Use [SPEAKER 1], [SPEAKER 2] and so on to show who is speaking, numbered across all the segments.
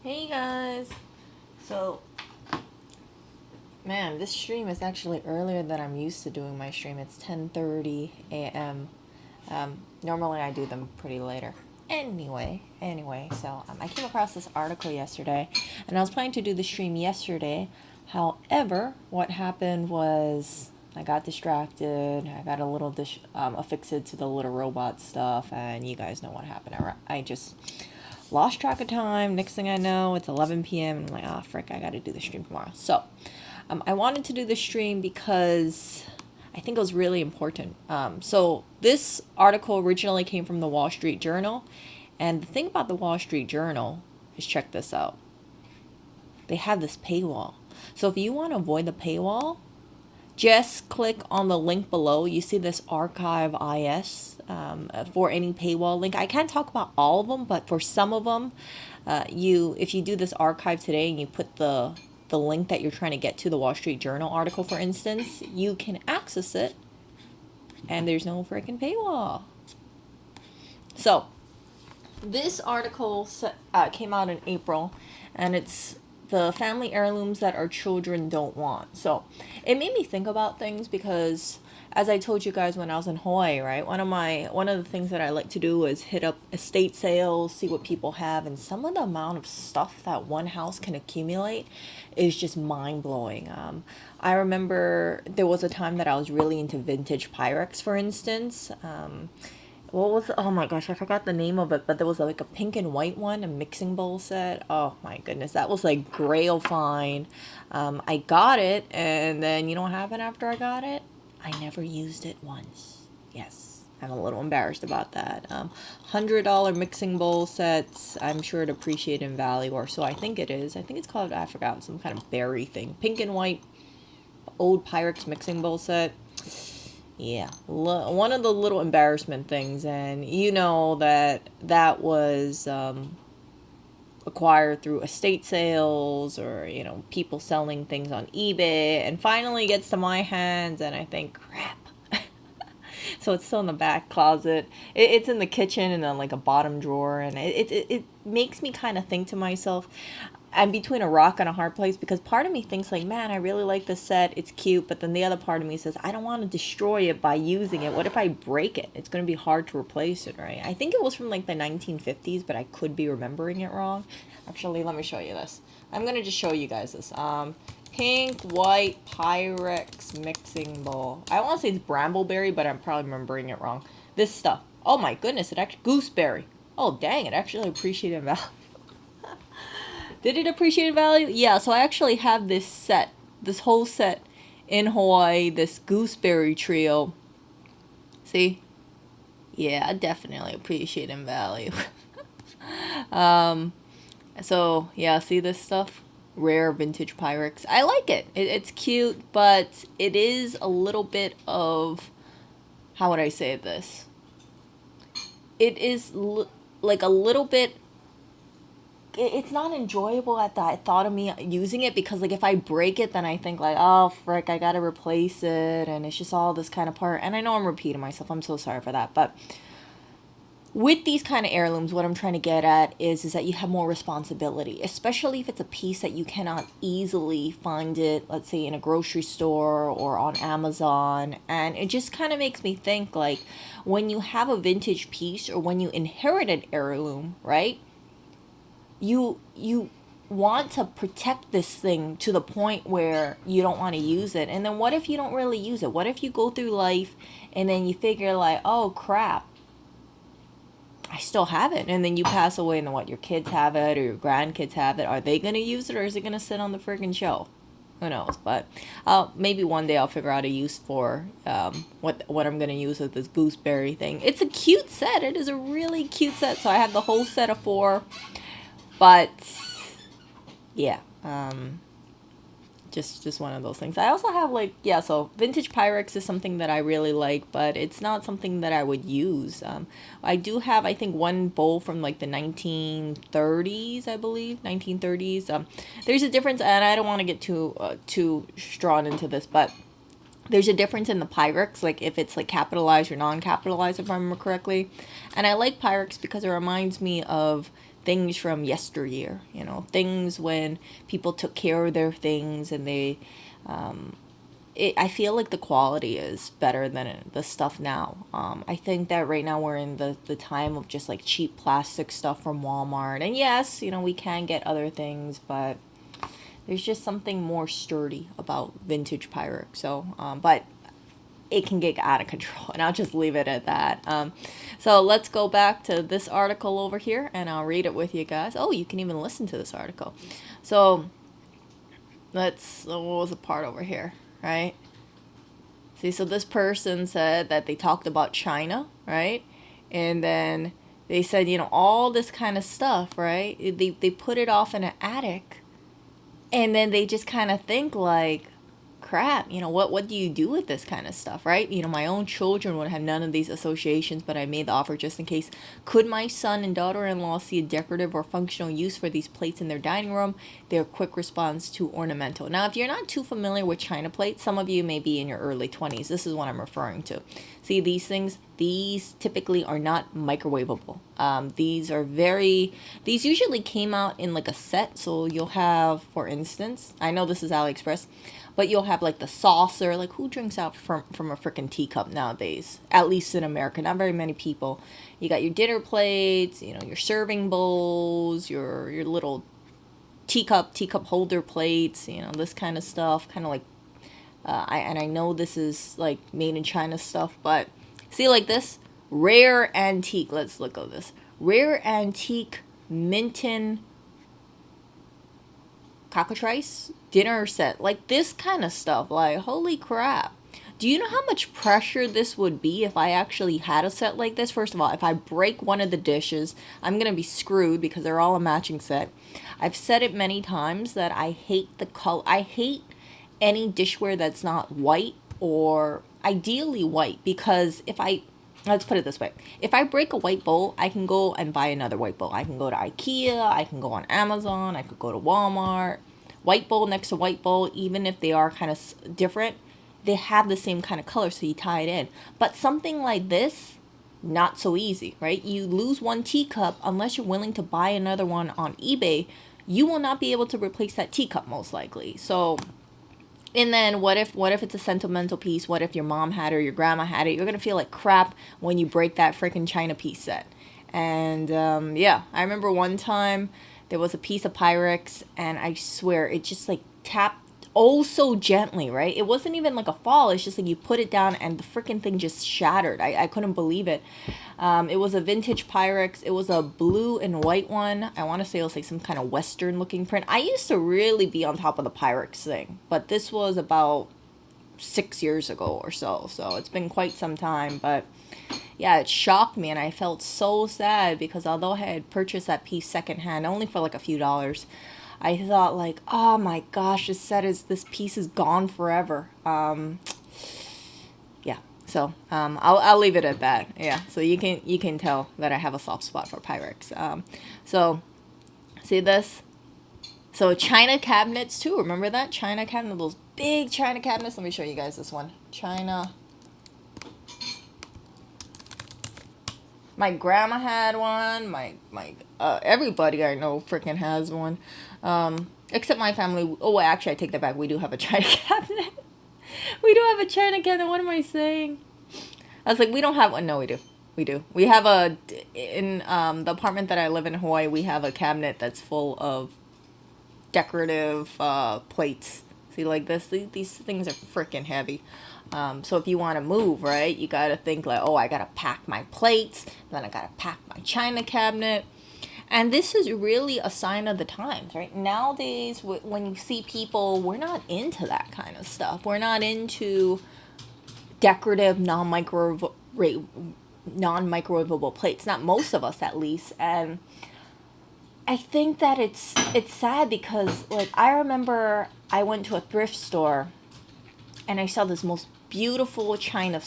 [SPEAKER 1] Hey guys! So, man, this stream is actually earlier than I'm used to doing my stream. It's 10:30 a.m. Normally I do them pretty later. Anyway, so I came across this article yesterday, and I was planning to do the stream yesterday. However, what happened was I got distracted. I got a little affixed to the little robot stuff, and you guys know what happened. I just lost track of time. Next thing I know, it's 11 p.m. and I'm like, oh, frick, I got to do the stream tomorrow. So, I wanted to do the stream because I think it was really important. So this article originally came from the Wall Street Journal. And the thing about the Wall Street Journal is, check this out. They have this paywall. So if you want to avoid the paywall, just click on the link below. You see this archive IS for any paywall link. I can't talk about all of them, but for some of them, if you do this archive today and you put the link that you're trying to get to, the Wall Street Journal article, for instance, you can access it, and there's no freaking paywall. So this article came out in April, and it's the family heirlooms that our children don't want. So it made me think about things because, as I told you guys when I was in Hawaii, right? One of the things that I like to do is hit up estate sales, see what people have, and some of the amount of stuff that one house can accumulate is just mind blowing. I remember there was a time that I was really into vintage pyrex, for instance. What was, oh my gosh, I forgot the name of it, but there was like a pink and white one, a mixing bowl set. Oh my goodness, that was like grail fine. I got it, and then you know what happened after I got it? I never used it once. Yes, I'm a little embarrassed about that. $100 mixing bowl sets, I'm sure it appreciated in value, or so I think it is. I think it's called, I forgot, some kind of berry thing. Pink and white old Pyrex mixing bowl set. Yeah, one of the little embarrassment things, and you know that was acquired through estate sales, or you know, people selling things on eBay, and finally gets to my hands, and I think, crap. So it's still in the back closet. It's in the kitchen and then like a bottom drawer, and it makes me kind of think to myself, I'm between a rock and a hard place, because part of me thinks like, man, I really like this set, it's cute, but then the other part of me says, I don't want to destroy it by using it. What if I break it? It's going to be hard to replace it, right? I think it was from like the 1950s, but I could be remembering it wrong. Actually, let me show you this. I'm going to just show you guys this. Pink, white, Pyrex mixing bowl. I want to say it's brambleberry, but I'm probably remembering it wrong. This stuff. Oh my goodness, it actually, gooseberry. Oh dang, it actually appreciated value. Did it appreciate value? Yeah, so I actually have this whole set in Hawaii, this gooseberry trio. See? Yeah, definitely appreciating value. So, yeah, see this stuff? Rare vintage Pyrex. I like it. It's cute, but it is a little bit of, how would I say this? It is like a little bit, it's not enjoyable at that thought of me using it, because like if I break it, then I think like, oh frick, I gotta replace it, and it's just all this kind of part. And I know I'm repeating myself, I'm so sorry for that, but with these kind of heirlooms, what I'm trying to get at is that you have more responsibility, especially if it's a piece that you cannot easily find it, let's say in a grocery store or on Amazon. And it just kind of makes me think, like, when you have a vintage piece or when you inherit an heirloom, right? You want to protect this thing to the point where you don't want to use it. And then what if you don't really use it? What if you go through life and then you figure like, oh crap, I still have it, and then you pass away, and then what, your kids have it or your grandkids have it? Are they going to use it, or is it going to sit on the friggin' shelf? Who knows? But maybe one day I'll figure out a use for what I'm going to use with this gooseberry thing. It's a cute set. It is a really cute set. So I have the whole set of 4. But yeah, just one of those things. I also have like, yeah, so vintage Pyrex is something that I really like, but it's not something that I would use. I do have, I think, one bowl from like the 1930s, I believe, 1930s. There's a difference, and I don't want to get too drawn into this, but there's a difference in the Pyrex, like if it's like capitalized or non-capitalized, if I remember correctly. And I like Pyrex because it reminds me of things from yesteryear, things when people took care of their things and they, I feel like the quality is better than the stuff now. I think that right now we're in the time of just like cheap plastic stuff from Walmart. And yes, we can get other things, but there's just something more sturdy about vintage pyrex. So, but it can get out of control, and I'll just leave it at that. So let's go back to this article over here, and I'll read it with you guys. Oh, you can even listen to this article. So what was the part over here, right? See, so this person said that they talked about China, right? And then they said, all this kind of stuff, right? They put it off in an attic, and then they just kind of think like, crap, what do you do with this kind of stuff, right? My own children would have none of these associations, but I made the offer just in case. Could my son and daughter-in-law see a decorative or functional use for these plates in their dining room? Their quick response to ornamental. Now, if you're not too familiar with China plates, some of you may be in your early 20s. This is what I'm referring to. See, these typically are not microwavable. These usually came out in like a set. So you'll have, for instance, I know this is AliExpress, but you'll have like the saucer. Like, who drinks out from a freaking teacup nowadays? At least in America, not very many people. You got your dinner plates, your serving bowls, your little teacup holder plates, this kind of stuff. Kind of like, I know this is like made in China stuff, but see, like this rare antique. Let's look at this rare antique Minton cockatrice dinner set, like this kind of stuff. Like, holy crap, do you know how much pressure this would be if I actually had a set like this? First of all, if I break one of the dishes, I'm gonna be screwed because they're all a matching set. I've said it many times that I hate the color. I hate any dishware that's not white, or ideally white, because let's put it this way. If I break a white bowl, I can go and buy another white bowl. I can go to IKEA, I can go on Amazon, I could go to Walmart. White bowl next to white bowl, even if they are kind of different, they have the same kind of color, so you tie it in. But something like this, not so easy, right? You lose one teacup, unless you're willing to buy another one on eBay, you will not be able to replace that teacup most likely. So, and then what if it's a sentimental piece? What if your mom had it or your grandma had it? You're going to feel like crap when you break that freaking China piece set. And yeah, I remember one time there was a piece of pyrex, and I swear it just like tapped oh so gently, right? It wasn't even like a fall. It's just like you put it down and the freaking thing just shattered. I couldn't believe it. It was a vintage pyrex. It was a blue and white one. I want to say it was like some kind of Western looking print. I used to really be on top of the pyrex thing, but this was about 6 years ago or so. So it's been quite some time, but yeah, it shocked me, and I felt so sad because although I had purchased that piece secondhand, only for like a few dollars, I thought like, oh my gosh, this piece is gone forever. Yeah, so I'll leave it at that. Yeah, so you can tell that I have a soft spot for pyrex. So see this? So China cabinets too. Remember that China cabinet? Those big China cabinets. Let me show you guys this one. China. My grandma had one. My everybody I know freaking has one. Except my family. Oh, actually, I take that back. We do have a China cabinet. We do have a China cabinet. What am I saying? I was like, we don't have one. No, we do. We do. We have in the apartment that I live in Hawaii, we have a cabinet that's full of decorative plates. See, like this? These things are freaking heavy. So if you want to move, right, you got to think like, oh, I got to pack my plates, then I got to pack my China cabinet. And this is really a sign of the times, right? Nowadays, when you see people, we're not into that kind of stuff. We're not into decorative, non-microwavable plates. Not most of us, at least. And I think that it's sad because, like, I remember I went to a thrift store and I saw this most beautiful China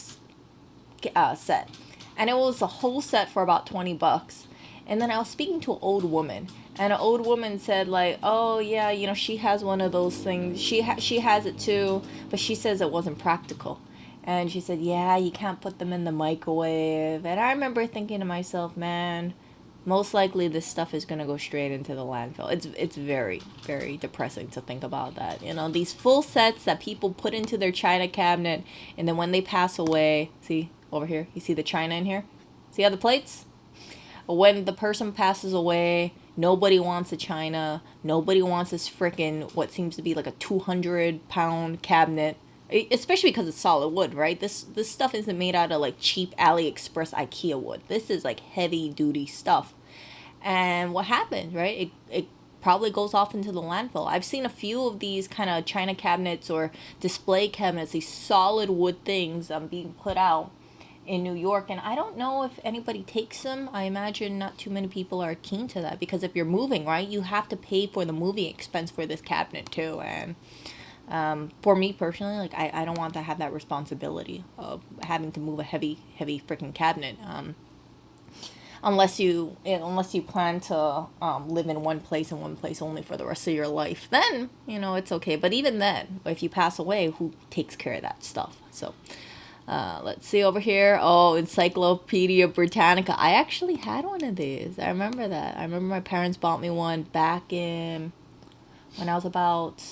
[SPEAKER 1] set, and it was a whole set for about $20. And then I was speaking to an old woman, and an old woman said like, oh yeah, she has one of those things. She has it too, but she says it wasn't practical. And she said, yeah, you can't put them in the microwave. And I remember thinking to myself, man, most likely this stuff is gonna go straight into the landfill. It's very, very depressing to think about that. You know, these full sets that people put into their china cabinet, and then when they pass away, see over here, you see the china in here? See how the plates? When the person passes away, nobody wants a china. Nobody wants this freaking what seems to be like a 200-pound cabinet, especially because it's solid wood, right? This stuff isn't made out of like cheap AliExpress IKEA wood. This is like heavy duty stuff. And what happened, right? It probably goes off into the landfill. I've seen a few of these kind of china cabinets or display cabinets, these solid wood things being put out in New York, and I don't know if anybody takes them. I imagine not too many people are keen to that, because if you're moving, right, you have to pay for the moving expense for this cabinet too. And for me personally, like I don't want to have that responsibility of having to move a heavy freaking cabinet, unless you plan to live in one place and one place only for the rest of your life. Then it's okay. But even then, if you pass away, who takes care of that stuff? So let's see over here. Oh, Encyclopedia Britannica. I actually had one of these. I remember that. I remember my parents bought me one back in when I was about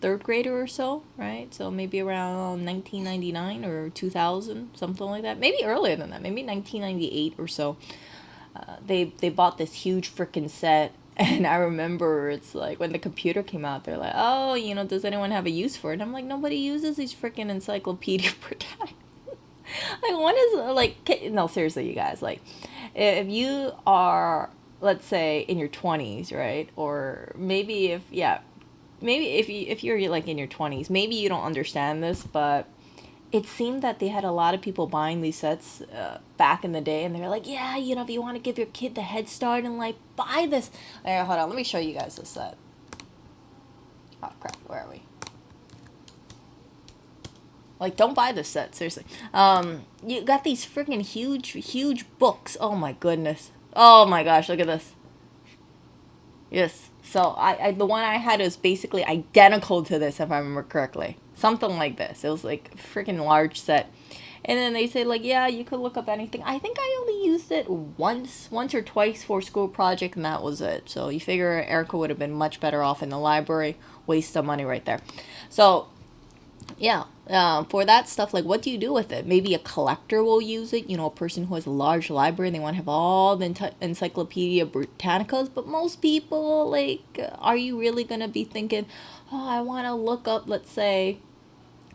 [SPEAKER 1] third grader or so, right? So maybe around 1999 or 2000, something like that. Maybe earlier than that. Maybe 1998 or so. They bought this huge freaking set. And I remember it's like when the computer came out, they're like, oh, does anyone have a use for it? And I'm like, nobody uses these freaking Encyclopedia Britannica. Like, one is like, no, seriously, you guys, like, if you are, let's say, in your 20s, right? Or maybe if you're like in your 20s, maybe you don't understand this, but it seemed that they had a lot of people buying these sets back in the day, and they're like, yeah, if you want to give your kid the head start in life, buy this. Right, hold on, let me show you guys this set. Oh crap, where are we? Like, don't buy this set, seriously. You got these freaking huge books. Oh my goodness. Oh my gosh, look at this. Yes. So I the one I had was basically identical to this, if I remember correctly. Something like this. It was like a freaking large set. And then they say, like, yeah, you could look up anything. I think I only used it once or twice for a school project, and that was it. So you figure Erica would have been much better off in the library. Waste of money right there. So yeah, for that stuff, like, what do you do with it? Maybe a collector will use it, a person who has a large library and they want to have all the Encyclopedia Britannicas. But most people, like, are you really going to be thinking, oh, I want to look up, let's say,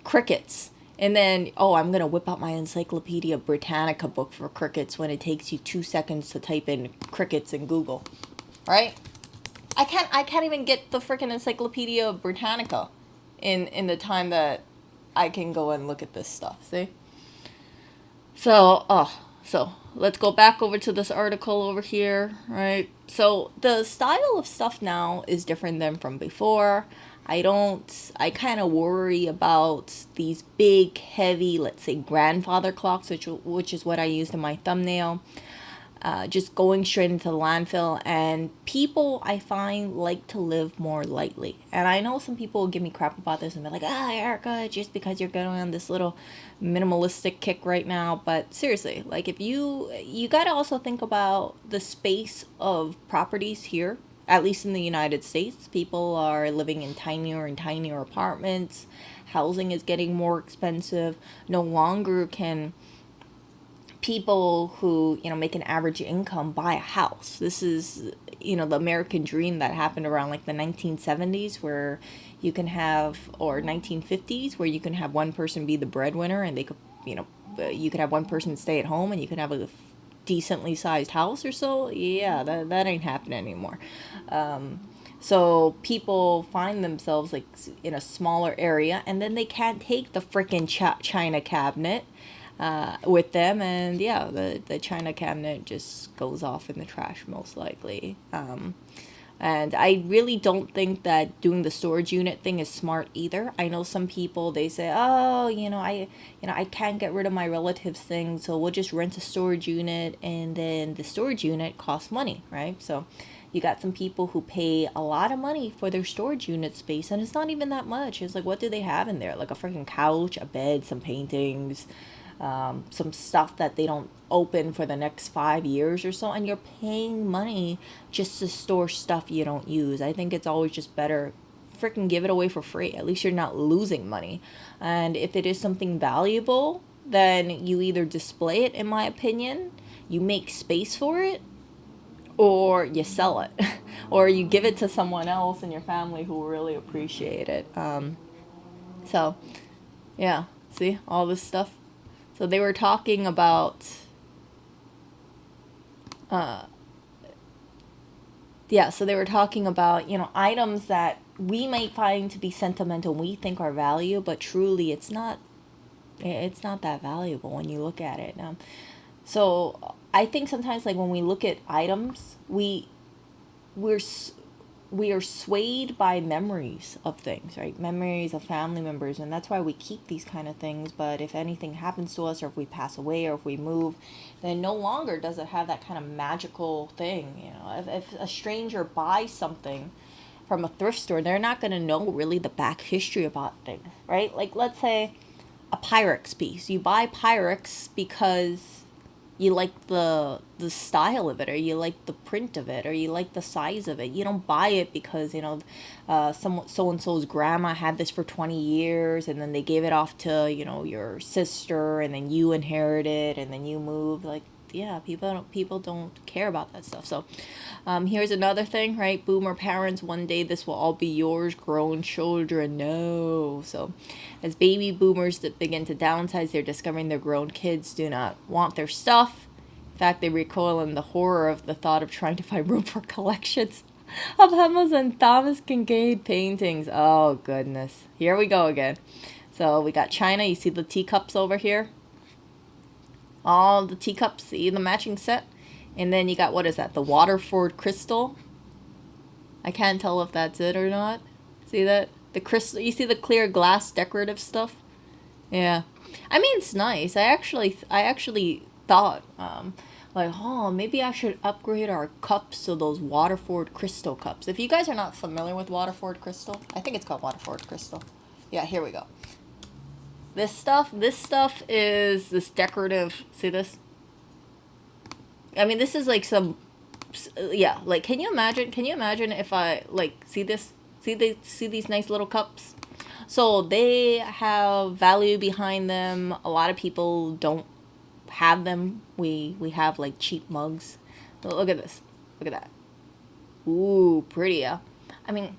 [SPEAKER 1] crickets, and then, oh, I'm going to whip out my Encyclopedia Britannica book for crickets when it takes you 2 seconds to type in crickets in Google, right? I can't even get the freaking Encyclopedia Britannica in the time that I can go and look at this stuff, see? So let's go back over to this article over here, right? So the style of stuff now is different than from before. I kind of worry about these big, heavy, let's say grandfather clocks, which is what I used in my thumbnail. Just going straight into the landfill. And people, I find, like to live more lightly. And I know some people will give me crap about this and be like, Erica, just because you're going on this little minimalistic kick right now. But seriously, like, if you got to also think about the space of properties here. At least in the United States, people are living in tinier and tinier apartments. Housing is getting more expensive. No longer can people who, make an average income buy a house. This is, the American dream that happened around like the 1970s, where you can have, or 1950s, where you can have one person be the breadwinner and they could, you could have one person stay at home and you could have a decently sized house or so. Yeah, that ain't happening anymore. So people find themselves like in a smaller area, and then they can't take the freaking china cabinet with them, and yeah, the china cabinet just goes off in the trash most likely. And I really don't think that doing the storage unit thing is smart either. I know some people, they say, oh, I can't get rid of my relatives' things, so we'll just rent a storage unit, and then the storage unit costs money, right? So you got some people who pay a lot of money for their storage unit space, and it's not even that much. It's like, what do they have in there? Like a freaking couch, a bed, some paintings, some stuff that they don't open for the next 5 years or so, and you're paying money just to store stuff you don't use. I think it's always just better freaking give it away for free. At least you're not losing money. And if it is something valuable, then you either display it, in my opinion, you make space for it, or you sell it, or you give it to someone else in your family who will really appreciate it. So yeah, see all this stuff. So they were talking about so they were talking about, items that we might find to be sentimental, we think are value, but truly it's not that valuable when you look at it. So I think sometimes, like, when we look at items, we are swayed by memories of things, right? Memories of family members, and that's why we keep these kind of things. But if anything happens to us, or if we pass away, or if we move, then no longer does it have that kind of magical thing. If a stranger buys something from a thrift store, they're not going to know really the back history about things, right? Like, let's say a pyrex piece. You buy pyrex because you like the style of it, or you like the print of it, or you like the size of it. You don't buy it because so and so's grandma had this for 20 years, and then they gave it off to your sister, and then you inherit it, and then you move. Like, yeah, people don't care about that stuff. So here's another thing, right? Boomer parents, one day this will all be yours. Grown children, no. So as baby boomers that begin to downsize, they're discovering their grown kids do not want their stuff. In fact, they recoil in the horror of the thought of trying to find room for collections of Hemos and Thomas Kincaid paintings. Oh goodness, here we go again. So we got China. You see the teacups over here? All the teacups, see the matching set? And then you got, what is that? The Waterford crystal. I can't tell if that's it or not. See that? The crystal, you see the clear glass decorative stuff? Yeah. I mean, it's nice. I actually thought, maybe I should upgrade our cups to those Waterford crystal cups. If you guys are not familiar with Waterford crystal, I think it's called Waterford crystal. Yeah, here we go. This stuff is this decorative, see this? I mean, this is like some, yeah, like, can you imagine if I, like, see this? See these nice little cups? So they have value behind them. A lot of people don't have them. We have, like, cheap mugs. Look at this. Look at that. Ooh, pretty, yeah. I mean,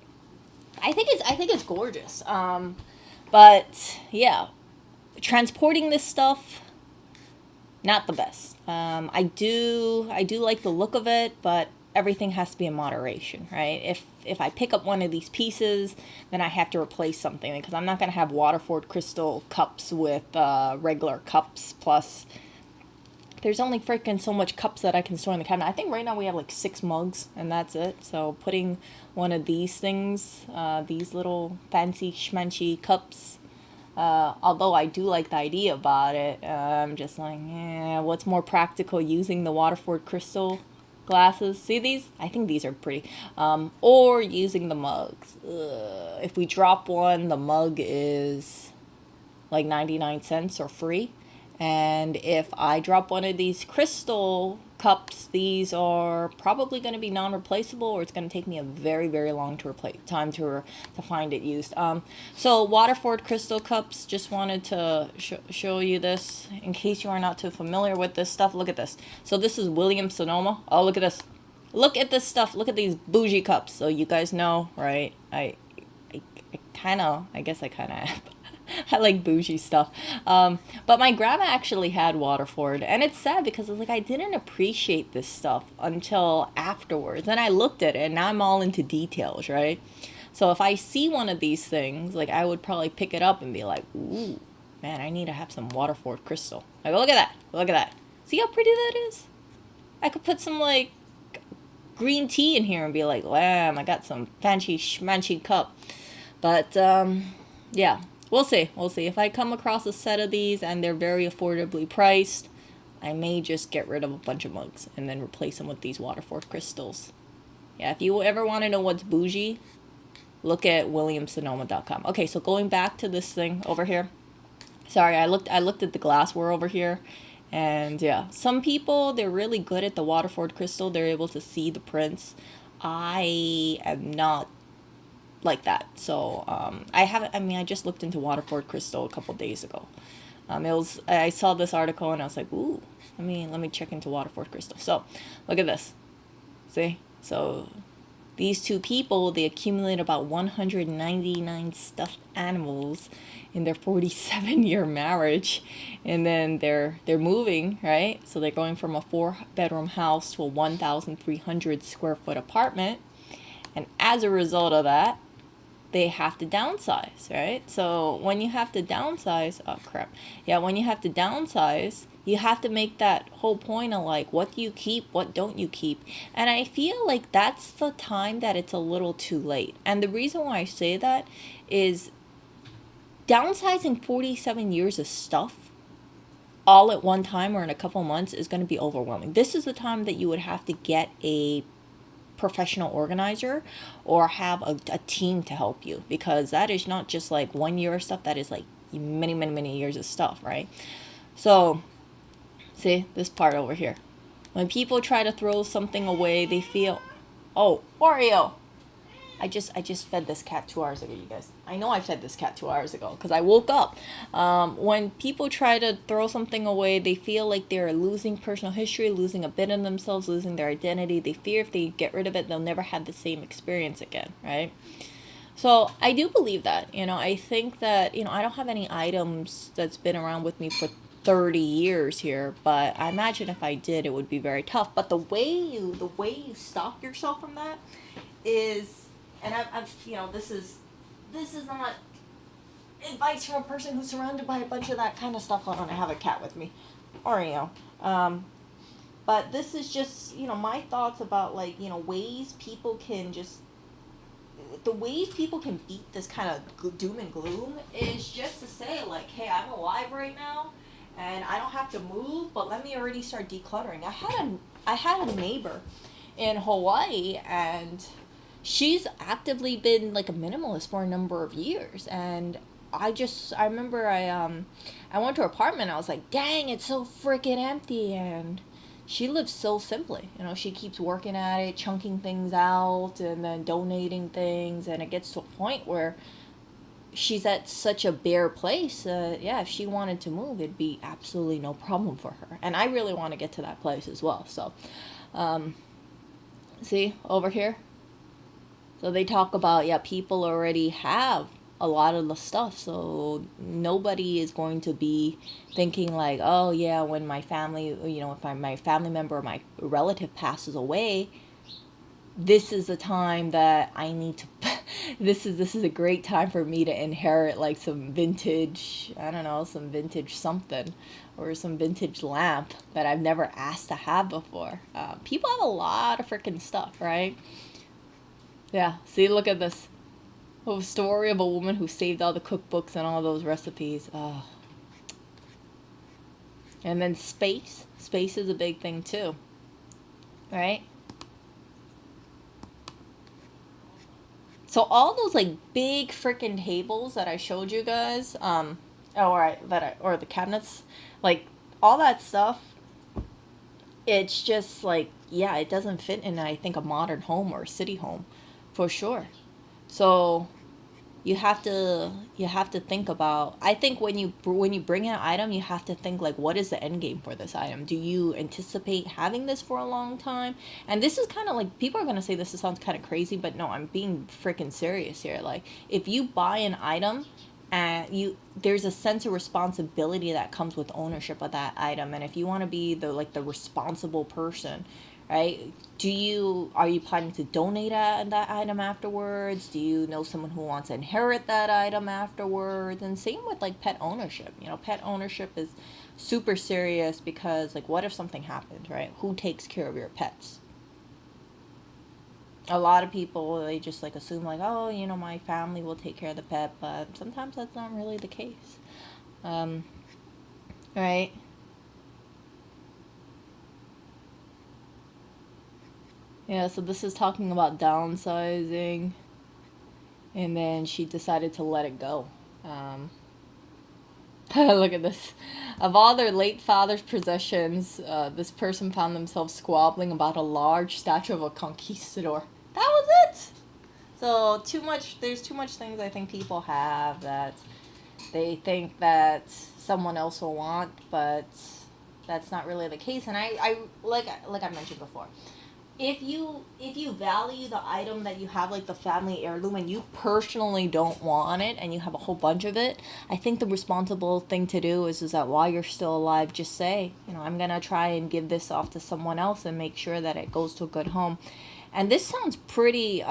[SPEAKER 1] I think it's gorgeous. But yeah, transporting this stuff, not the best. I do like the look of it, but everything has to be in moderation, right? If I pick up one of these pieces, then I have to replace something, because I'm not going to have Waterford crystal cups with regular cups. Plus, there's only freaking so much cups that I can store in the cabinet. I think right now we have like 6 mugs, and that's it. So putting one of these things, these little fancy schmancy cups, although I do like the idea about it, I'm just like, what's more practical, using the Waterford crystal glasses? See these? I think these are pretty. Or using the mugs. If we drop one, the mug is like 99 cents or free. And if I drop one of these crystal cups, these are probably going to be non-replaceable, or it's going to take me a very, very long time to find it used. So Waterford crystal cups, just wanted to show you this in case you are not too familiar with this stuff. Look at this. So this is Williams Sonoma. Oh, look at this. Look at this stuff. Look at these bougie cups. So you guys know, right? I guess I kind of I like bougie stuff. But my grandma actually had Waterford, and it's sad because it's like I didn't appreciate this stuff until afterwards. Then I looked at it, and now I'm all into details, right? So if I see one of these things, like, I would probably pick it up and be like, ooh, man, I need to have some Waterford crystal. Like, look at that. Look at that. See how pretty that is? I could put some, like, green tea in here and be like, lamb, I got some fancy schmancy cup. But, yeah. We'll see. If I come across a set of these and they're very affordably priced, I may just get rid of a bunch of mugs and then replace them with these Waterford crystals. Yeah, if you ever want to know what's bougie, look at williamsonoma.com. Okay, so going back to this thing over here. Sorry, I looked at the glassware over here, and yeah, some people, they're really good at the Waterford crystal. They're able to see the prints. I am not like that. So I haven't. I mean, I just looked into Waterford crystal a couple days ago. It was, I saw this article and I was like, ooh. Let me check into Waterford crystal. So look at this. See? So these two people, they accumulate about 199 stuffed animals in their 47-year marriage, and then they're moving, right? So they're going from a 4-bedroom house to a 1,300 square foot apartment, and as a result of that, they have to downsize, right? So when you have to downsize, oh crap, yeah, when you have to downsize, you have to make that whole point of like, what do you keep, what don't you keep? And I feel like that's the time that it's a little too late. And the reason why I say that is downsizing 47 years of stuff all at one time or in a couple months is going to be overwhelming. This is the time that you would have to get a professional organizer or have a team to help you, because that is not just like 1 year of stuff, that is like many years of stuff, right? So see this part over here, when people try to throw something away, they feel, oh, Oreo, I just fed this cat 2 hours ago, you guys. I know I fed this cat 2 hours ago because I woke up. When people try to throw something away, they feel like they're losing personal history, losing a bit of themselves, losing their identity. They fear if they get rid of it, they'll never have the same experience again, right? So I do believe that. I think that, I don't have any items that's been around with me for 30 years here, but I imagine if I did, it would be very tough. But the way you stop yourself from that is, and this is not advice from a person who's surrounded by a bunch of that kind of stuff. Hold on, I have a cat with me, Oreo. But this is just, my thoughts about like, ways people can just, the ways people can beat this kind of doom and gloom is just to say like, hey, I'm alive right now, and I don't have to move, but let me already start decluttering. I had a neighbor in Hawaii, and she's actively been like a minimalist for a number of years, and I remember I went to her apartment, I was like, dang, it's so freaking empty, and she lives so simply. She keeps working at it, chunking things out and then donating things, and it gets to a point where she's at such a bare place. Yeah, if she wanted to move, it'd be absolutely no problem for her, and I really want to get to that place as well. So see over here, so they talk about, yeah, people already have a lot of the stuff, so nobody is going to be thinking like, oh yeah, when my family, if my family member or my relative passes away, this is the time that I need to this is a great time for me to inherit like some vintage, I don't know, some vintage something, or some vintage lamp that I've never asked to have before. People have a lot of freaking stuff, right? Yeah, see, look at this. A story of a woman who saved all the cookbooks and all those recipes. Oh. And then space. Space is a big thing too, right? So all those like big freaking tables that I showed you guys, or the cabinets, like all that stuff, it's just like, yeah, it doesn't fit in, I think, a modern home or a city home, for sure. So you have to think about, I think when you bring in an item, you have to think like, what is the end game for this item? Do you anticipate having this for a long time? And this is kind of like, people are going to say this sounds kind of crazy, but no, I'm being freaking serious here. Like, if you buy an item and there's a sense of responsibility that comes with ownership of that item, and if you want to be the responsible person, right? Are you planning to donate that item afterwards? Do you know someone who wants to inherit that item afterwards? And same with like pet ownership. Pet ownership is super serious, because like, what if something happens, right? Who takes care of your pets? A lot of people, they just like assume like, oh, my family will take care of the pet, but sometimes that's not really the case. Right? Yeah, so this is talking about downsizing, and then she decided to let it go. Look at this. Of all their late father's possessions, this person found themselves squabbling about a large statue of a conquistador. That was it! So, there's too much things I think people have that they think that someone else will want, but that's not really the case. And I like I mentioned before, if you value the item that you have, like the family heirloom, and you personally don't want it and you have a whole bunch of it, I think the responsible thing to do is that while you're still alive, just say, I'm gonna try and give this off to someone else and make sure that it goes to a good home. And this sounds pretty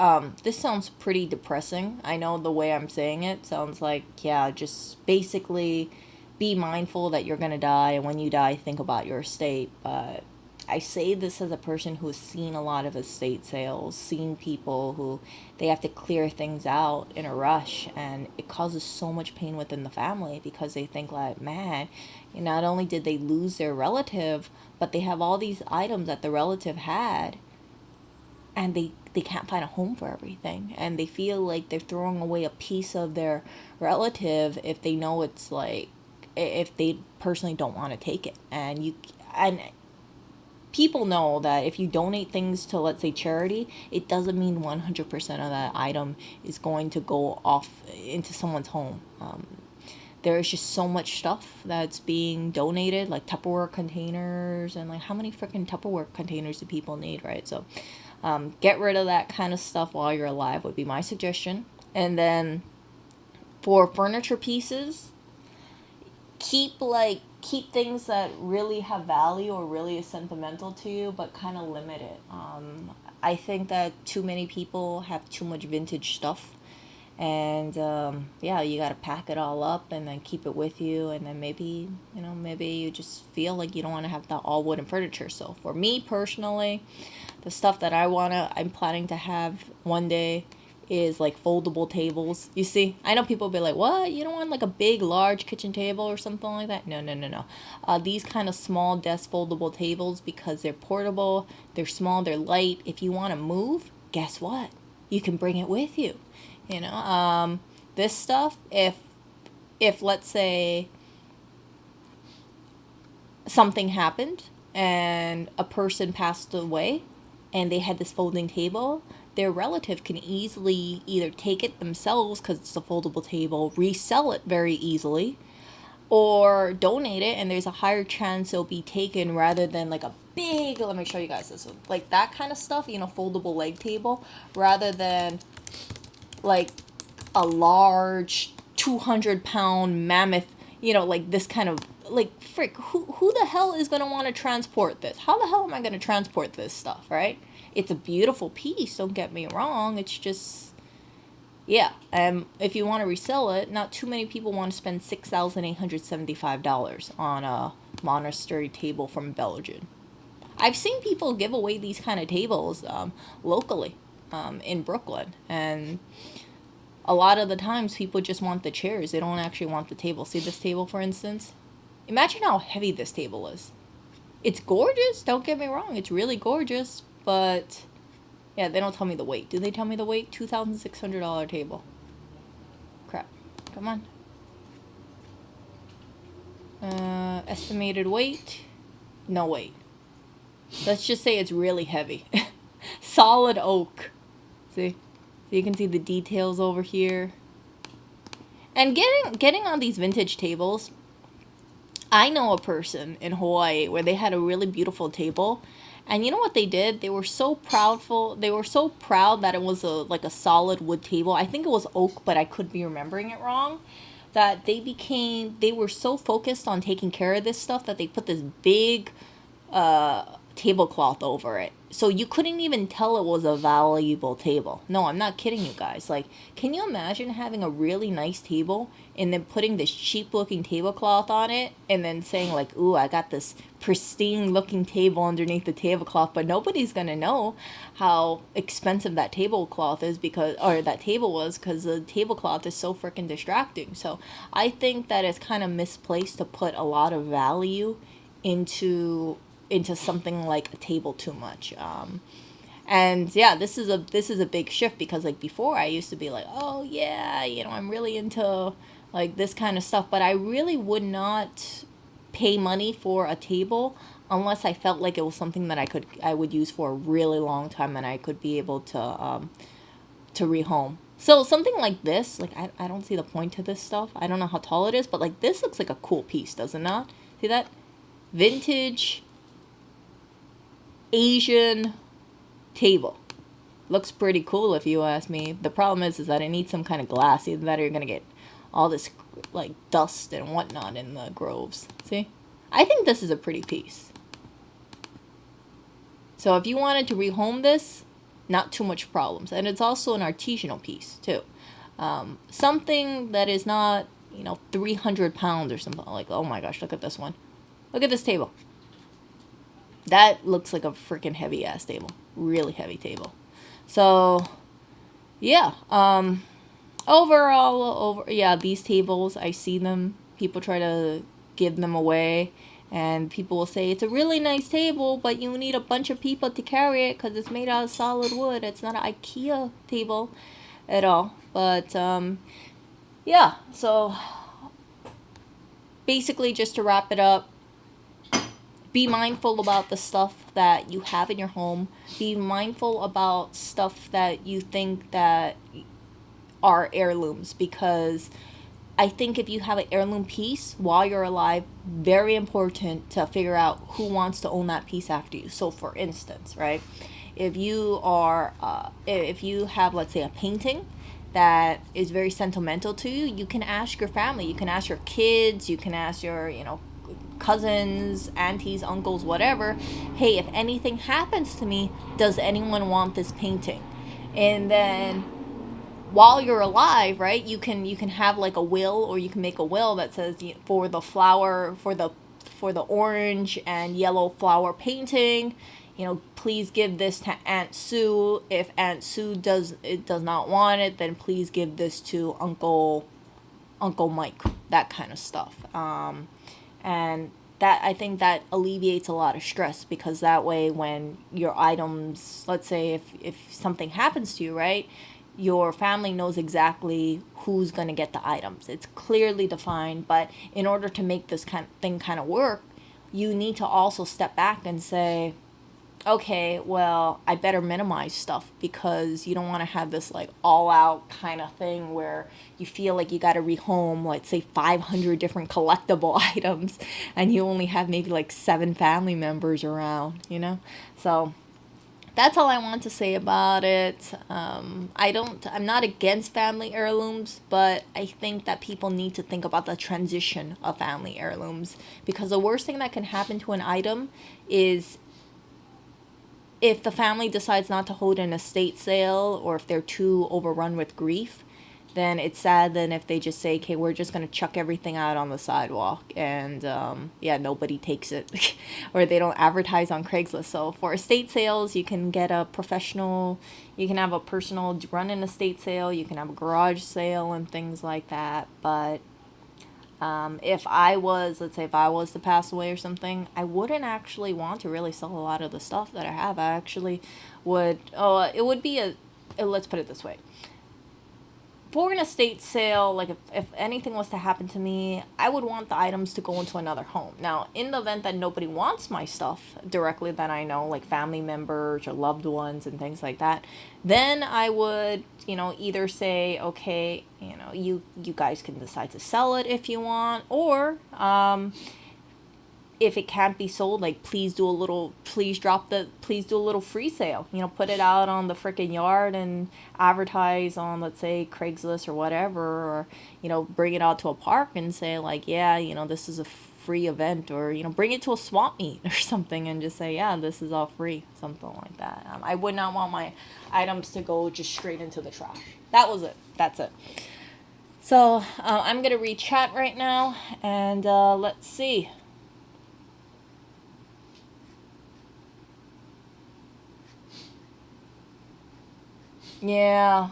[SPEAKER 1] depressing. I know the way I'm saying it sounds like, yeah, just basically be mindful that you're gonna die, and when you die, think about your estate. But I say this as a person who's seen a lot of estate sales, seen people who they have to clear things out in a rush, and it causes so much pain within the family because they think like, man, not only did they lose their relative, but they have all these items that the relative had, and they can't find a home for everything, and they feel like they're throwing away a piece of their relative if they know it's like, if they personally don't want to take it. And people know that if you donate things to, let's say, charity, it doesn't mean 100% of that item is going to go off into someone's home. There's just so much stuff that's being donated, like Tupperware containers, and like how many freaking Tupperware containers do people need, right? So get rid of that kind of stuff while you're alive would be my suggestion. And then for furniture pieces, keep things that really have value or really is sentimental to you, but kind of limit it. I think that too many people have too much vintage stuff, and yeah, you got to pack it all up and then keep it with you, and then maybe you just feel like you don't want to have that all wooden furniture. So for me personally, the stuff that I'm planning to have one day is like foldable tables. You see, I know people will be like, what? You don't want like a big, large kitchen table or something like that? No. These kind of small desk foldable tables, because they're portable, they're small, they're light. If you want to move, guess what? You can bring it with you. This stuff, if let's say something happened and a person passed away and they had this folding table, their relative can easily either take it themselves because it's a foldable table, resell it very easily, or donate it, and there's a higher chance it'll be taken rather than like a big, let me show you guys this one, like that kind of stuff, foldable leg table, rather than like a large 200-pound mammoth, like this kind of, like, frick, who the hell is going to want to transport this? How the hell am I going to transport this stuff, right? It's a beautiful piece, don't get me wrong. It's just, yeah. If you want to resell it, not too many people want to spend $6,875 on a monastery table from Belgium. I've seen people give away these kind of tables locally in Brooklyn, and a lot of the times people just want the chairs. They don't actually want the table. See this table, for instance? Imagine how heavy this table is. It's gorgeous, don't get me wrong. It's really gorgeous, but yeah, they don't tell me the weight. Do they tell me the weight? $2,600 table. Crap. Come on. Estimated weight? No weight. Let's just say it's really heavy. Solid oak. See? So you can see the details over here. And getting on these vintage tables, I know a person in Hawaii where they had a really beautiful table, and you know what they did? They were so proud that it was a solid wood table. I think it was oak, but I could be remembering it wrong. That they were so focused on taking care of this stuff that they put this big tablecloth over it. So you couldn't even tell it was a valuable table. No, I'm not kidding you guys. Like, can you imagine having a really nice table and then putting this cheap looking tablecloth on it and then saying like, ooh, I got this pristine looking table underneath the tablecloth, but nobody's gonna know how expensive that tablecloth is that table was, because the tablecloth is so freaking distracting. So I think that it's kind of misplaced to put a lot of value into something like a table too much. And yeah, this is a big shift, because like before I used to be like, oh yeah, I'm really into like this kind of stuff. But I really would not pay money for a table unless I felt like it was something that I would use for a really long time and I could be able to rehome. So something like this, like I don't see the point to this stuff. I don't know how tall it is, but like this looks like a cool piece, does it not? See that? Vintage Asian table. Looks pretty cool if you ask me. The problem is that it needs some kind of glass. Either that or you're gonna get all this like dust and whatnot in the groves. See? I think this is a pretty piece. So if you wanted to rehome this, not too much problems. And it's also an artisanal piece too. Something that is not, 300 pounds or something. Like, oh my gosh, look at this one. Look at this table. That looks like a freaking heavy ass table. Really heavy table. So, yeah. These tables, I see them. People try to give them away. And people will say, it's a really nice table, but you need a bunch of people to carry it because it's made out of solid wood. It's not an IKEA table at all. But, yeah. So, basically, just to wrap it up, be mindful about the stuff that you have in your home. Be mindful about stuff that you think that are heirlooms, because I think if you have an heirloom piece while you're alive, very important to figure out who wants to own that piece after you. So for instance, right, if you have, let's say, a painting that is very sentimental to you, you can ask your family, you can ask your kids, you can ask your, cousins, aunties, uncles, whatever, hey, if anything happens to me, does anyone want this painting? And then while you're alive, right, you can have like a will, or you can make a will that says, for the flower, for the orange and yellow flower painting, please give this to Aunt Sue. If Aunt Sue does not want it, then please give this to Uncle Mike. That kind of stuff. And that, I think that alleviates a lot of stress, because that way when your items, let's say if something happens to you, right, your family knows exactly who's going to get the items. It's clearly defined. But in order to make this kind of thing kind of work, you need to also step back and say, okay, well, I better minimize stuff, because you don't want to have this like all out kind of thing where you feel like you got to rehome, let's say 500 different collectible items, and you only have maybe like 7 family members around, So that's all I want to say about it. I'm not against family heirlooms, but I think that people need to think about the transition of family heirlooms, because the worst thing that can happen to an item is if the family decides not to hold an estate sale, or if they're too overrun with grief, then it's sad. Then if they just say, okay, we're just going to chuck everything out on the sidewalk, and nobody takes it, or they don't advertise on Craigslist. So for estate sales, you can get a professional, you can have a personal run an estate sale, you can have a garage sale and things like that. But if I was to pass away or something, I wouldn't actually want to really sell a lot of the stuff that I have. I actually would, let's put it this way. For an estate sale, like if anything was to happen to me, I would want the items to go into another home. Now, in the event that nobody wants my stuff directly that I know, like family members or loved ones and things like that, then I would, either say, okay, you guys can decide to sell it if you want, or if it can't be sold, like please do a little free sale, put it out on the freaking yard and advertise on, let's say, Craigslist or whatever, or, bring it out to a park and say like, yeah, this is a free event, or, bring it to a swap meet or something and just say, yeah, this is all free, something like that. I would not want my items to go just straight into the trash. That's it. So I'm going to read chat right now, and let's see. Yeah.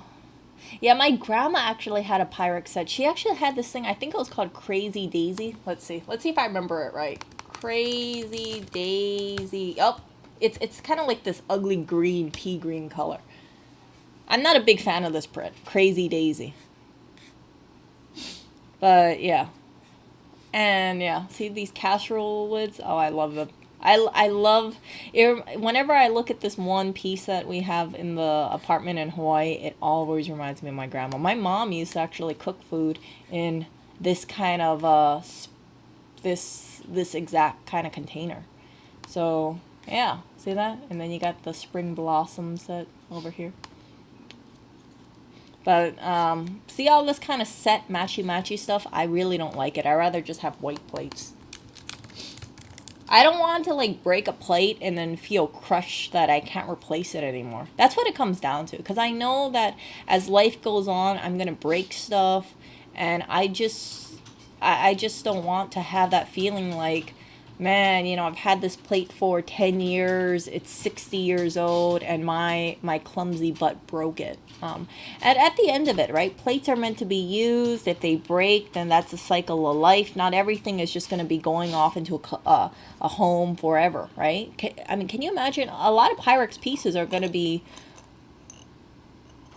[SPEAKER 1] Yeah, my grandma actually had a pyrex set. She actually had this thing, I think it was called Crazy Daisy. Let's see if I remember it right. Crazy Daisy. Oh, it's kind of like this ugly green, pea green color. I'm not a big fan of this print. Crazy Daisy. But yeah. And yeah, see these casserole lids? Oh, I love them. I love it. Whenever I look at this one piece that we have in the apartment in Hawaii, it always reminds me of my grandma. My mom used to actually cook food in this kind of this exact kind of container. So yeah, see that? And then you got the spring blossom set over here. But see all this kind of set matchy stuff? I really don't like it. I rather just have white plates. I don't want to like break a plate and then feel crushed that I can't replace it anymore. That's what it comes down to. Because I know that as life goes on, I'm going to break stuff. And I just don't want to have that feeling like, man, you know, I've had this plate for 10 years, it's 60 years old, and my clumsy butt broke it. At the end of it, right, plates are meant to be used. If they break, then that's a cycle of life. Not everything is just going to be going off into a home forever, right? Can you imagine? A lot of Pyrex pieces are going to be,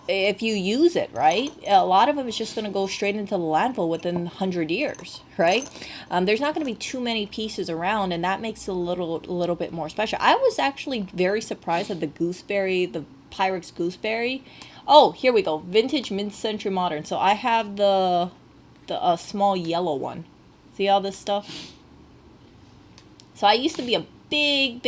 [SPEAKER 1] if you use it, right, a lot of them is just going to go straight into the landfill within 100 years, right? There's not going to be too many pieces around, and that makes it a little bit more special. I was actually very surprised at the Pyrex gooseberry. Oh, here we go. Vintage, mid-century, modern. So I have the small yellow one. See all this stuff? So I used to be a big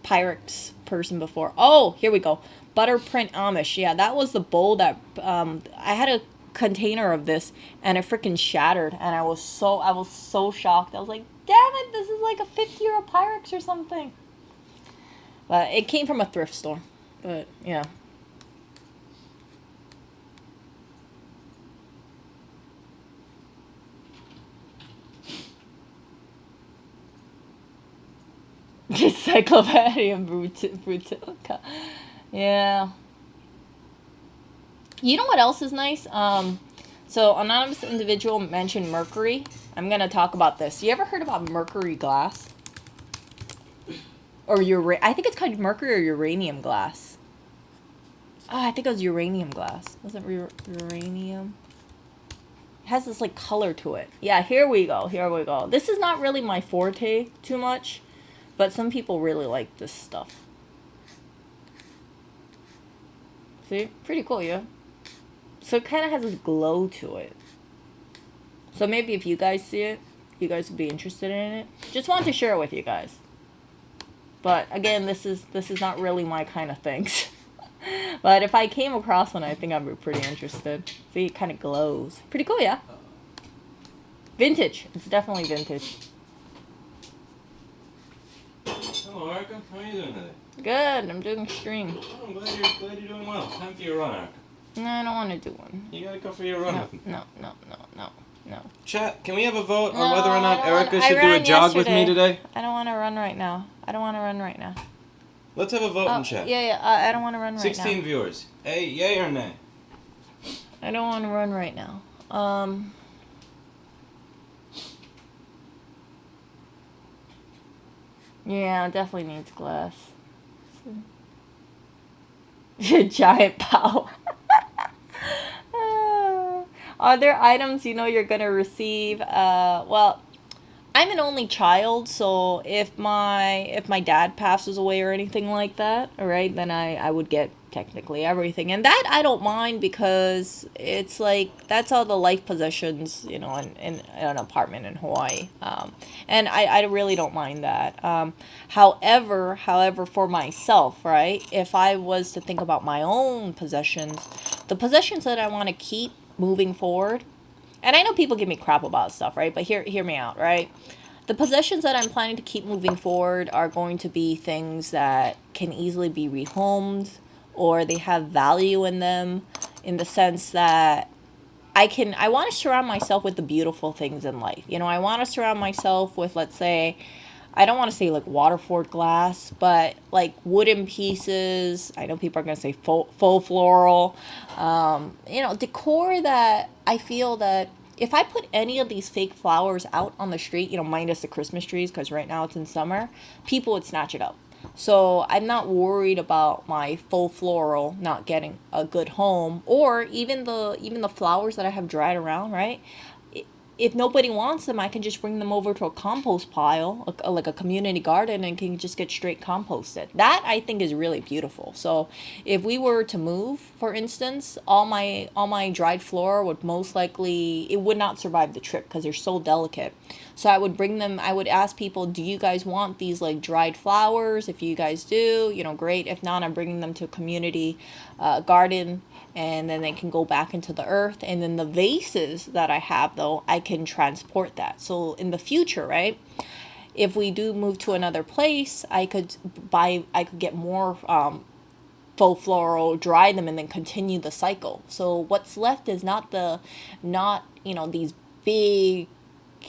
[SPEAKER 1] Pyrex person before. Oh, here we go. Butterprint Amish. Yeah, that was the bowl that I had a container of this and it freaking shattered, and I was so shocked. I was like, damn it, this is like a 50-year Pyrex or something. But it came from a thrift store. But yeah. Encyclopedia Britannica. Yeah. You know what else is nice? So anonymous individual mentioned mercury. I'm gonna talk about this. You ever heard about mercury glass? Or I think it's called mercury or uranium glass. Oh, I think it was uranium glass. Was it uranium? It has this like color to it. Yeah, here we go. This is not really my forte too much, but some people really like this stuff. See? Pretty cool, yeah? So it kind of has this glow to it. So maybe if you guys see it, you guys would be interested in it. Just want to share it with you guys. But again, this is not really my kind of things. But if I came across one, I think I'd be pretty interested. See, it kind of glows. Pretty cool, yeah? Vintage. It's definitely vintage.
[SPEAKER 2] Hello, Erica. How are you doing today?
[SPEAKER 1] Good. I'm doing a stream.
[SPEAKER 2] Oh, I'm glad you're doing well. Time for your run, Erica.
[SPEAKER 1] No, I don't want to do one.
[SPEAKER 2] You gotta go for your run.
[SPEAKER 1] No.
[SPEAKER 2] Chat, can we have a vote on whether or not Erica should do a jog with me today?
[SPEAKER 1] I don't want to run right now.
[SPEAKER 2] Let's have a vote in chat.
[SPEAKER 1] Yeah, I don't want to run right now.
[SPEAKER 2] 16 viewers. Hey, yay or nay?
[SPEAKER 1] I don't want to run right now. Yeah, it definitely needs glass. Giant pow. Are there items you know you're gonna receive? Well, I'm an only child, so if my dad passes away or anything like that, all right, then I would get technically everything, and that I don't mind because it's like that's all the life possessions, you know, in an apartment in Hawaii, and I really don't mind that. However, for myself, right, if I was to think about my own possessions, the possessions that I want to keep moving forward. And I know people give me crap about stuff, right? But hear me out, right? The possessions that I'm planning to keep moving forward are going to be things that can easily be rehomed, or they have value in them in the sense that I want to surround myself with the beautiful things in life. You know, I want to surround myself with, let's say, I don't want to say like Waterford glass, but like wooden pieces. I know people are going to say faux floral. You know, decor that I feel that if I put any of these fake flowers out on the street, you know, minus the Christmas trees, because right now it's in summer, people would snatch it up. So I'm not worried about my faux floral not getting a good home, or even the flowers that I have dried around, right? If nobody wants them, I can just bring them over to a compost pile, like a community garden, and can just get straight composted. That I think is really beautiful. So if we were to move, for instance, all my dried flora would most likely, it would not survive the trip because they're so delicate. So I would bring them. I would ask people, do you guys want these like dried flowers? If you guys do, great. If not, I'm bringing them to a community garden, and then they can go back into the earth. And then the vases that I have, though, I can transport that. So in the future, right, if we do move to another place, I could get more faux floral, dry them, and then continue the cycle. So what's left is not these big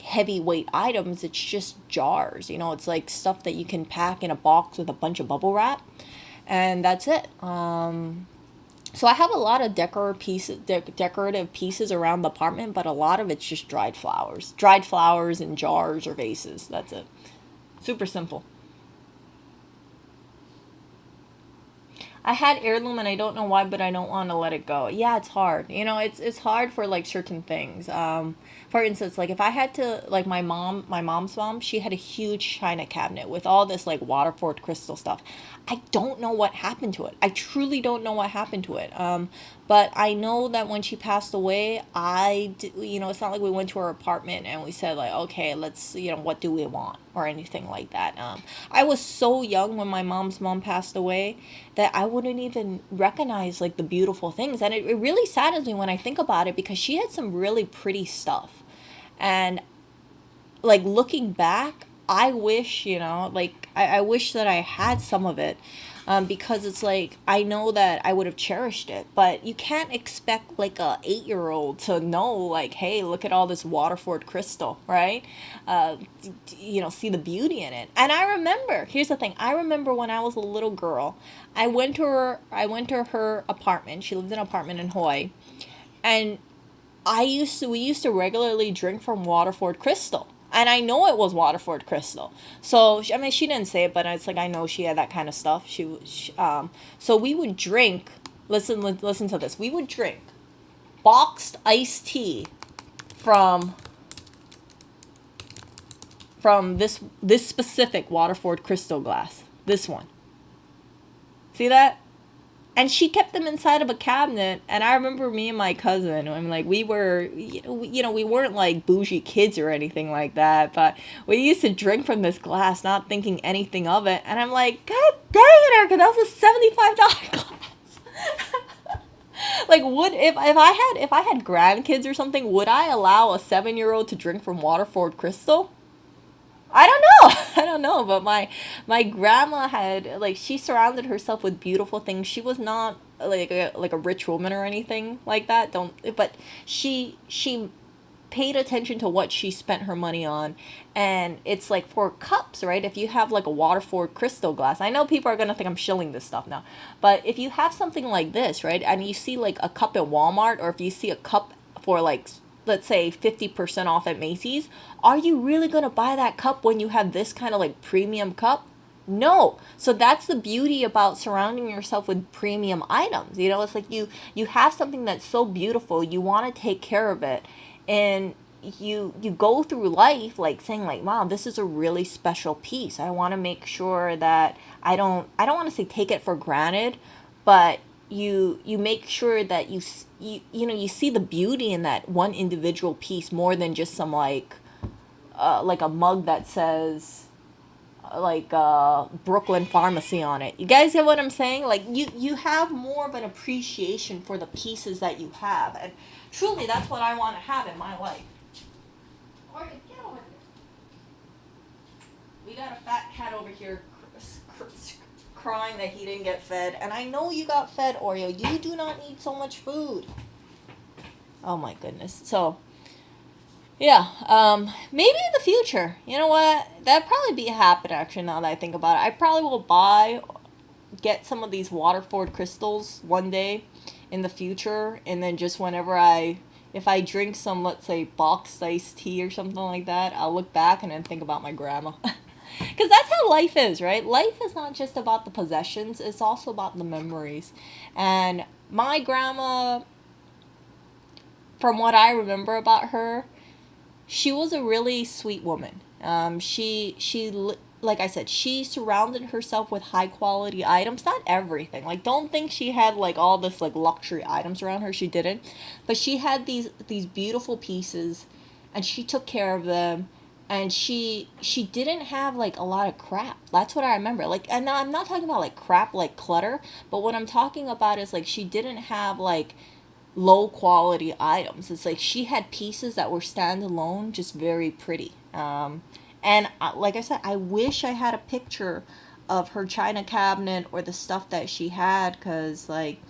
[SPEAKER 1] heavyweight items. It's just jars. It's like stuff that you can pack in a box with a bunch of bubble wrap, and that's it. So I have a lot of decorative pieces around the apartment, but a lot of it's just dried flowers in jars or vases. That's it. Super simple. I had heirloom and I don't know why, but I don't want to let it go. Yeah, it's hard. It's hard for like certain things. For instance, like if I had to, like my mom's mom, she had a huge china cabinet with all this like Waterford crystal stuff. I don't know what happened to it. I truly don't know what happened to it. But I know that when she passed away, it's not like we went to her apartment and we said like, okay, let's, what do we want or anything like that. I was so young when my mom's mom passed away that I wouldn't even recognize like the beautiful things. And it really saddens me when I think about it, because she had some really pretty stuff. And like looking back, I wish, I wish that I had some of it, because it's like, I know that I would have cherished it, but you can't expect like a 8-year-old to know like, hey, look at all this Waterford crystal, right? See the beauty in it. And here's the thing. I remember when I was a little girl, I went to her apartment. She lived in an apartment in Hawaii. And we used to regularly drink from Waterford crystal. And I know it was Waterford crystal. So, I mean, she didn't say it, but it's like, I know she had that kind of stuff. So we would drink, listen to this. We would drink boxed iced tea from this specific Waterford crystal glass. This one. See that? And she kept them inside of a cabinet. And I remember me and my cousin, I mean, like, we weren't like bougie kids or anything like that, but we used to drink from this glass, not thinking anything of it. And I'm like, God dang it, Erica, that was a $75 glass. Like, if I had grandkids or something, would I allow a 7-year-old to drink from Waterford crystal? I don't know. I don't know, but my grandma had, like, she surrounded herself with beautiful things. She was not like a rich woman or anything like that. But she paid attention to what she spent her money on. And it's like for cups, right? If you have like a Waterford crystal glass, I know people are going to think I'm shilling this stuff now, but if you have something like this, right? And you see like a cup at Walmart, or if you see a cup for like, let's say 50% off at Macy's, are you really going to buy that cup when you have this kind of like premium cup? No. So that's the beauty about surrounding yourself with premium items. It's like you have something that's so beautiful, you want to take care of it, and you go through life like saying like, wow, this is a really special piece. I want to make sure that I don't want to say take it for granted, but you make sure that you see the beauty in that one individual piece more than just some like a mug that says Brooklyn Pharmacy on it. You guys get what I'm saying? Like you have more of an appreciation for the pieces that you have, and truly that's what I want to have in my life. Get over here. We got a fat cat over here crying that he didn't get fed, and I know you got fed, Oreo. You do not need so much food. Oh my goodness. So yeah, maybe in the future, you know what, that'd probably be a habit actually, now that I think about it. I probably will get some of these Waterford crystals one day in the future, and then just whenever if I drink some, let's say, boxed iced tea or something like that, I'll look back and then think about my grandma. Because that's how life is, right? Life is not just about the possessions, it's also about the memories. And my grandma, from what I remember about her, she was a really sweet woman. Like I said, she surrounded herself with high quality items. Not everything. Like, don't think she had like all this like luxury items around her. She didn't, but she had these beautiful pieces, and she took care of them. And she didn't have like a lot of crap. That's what I remember. Like, and now I'm not talking about like crap like clutter, but what I'm talking about is like she didn't have like low quality items. It's like she had pieces that were standalone, just very pretty. And like I said, I wish I had a picture of her china cabinet or the stuff that she had, because like,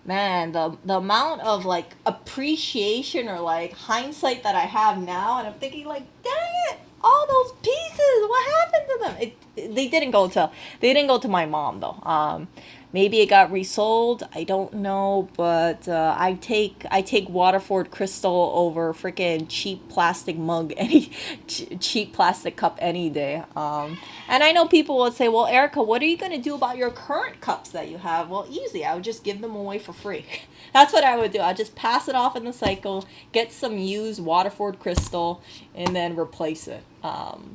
[SPEAKER 1] man, the amount of like appreciation or like hindsight that I have now, and I'm thinking like, dang it, all those pieces, what happened to them? They didn't go to my mom though. Maybe it got resold. I don't know, but I take Waterford crystal over freaking cheap plastic mug any cheap plastic cup any day. And I know people would say, "Well, Erica, what are you gonna do about your current cups that you have?" Well, easy. I would just give them away for free. That's what I would do. I'd just pass it off in the cycle, get some used Waterford crystal, and then replace it.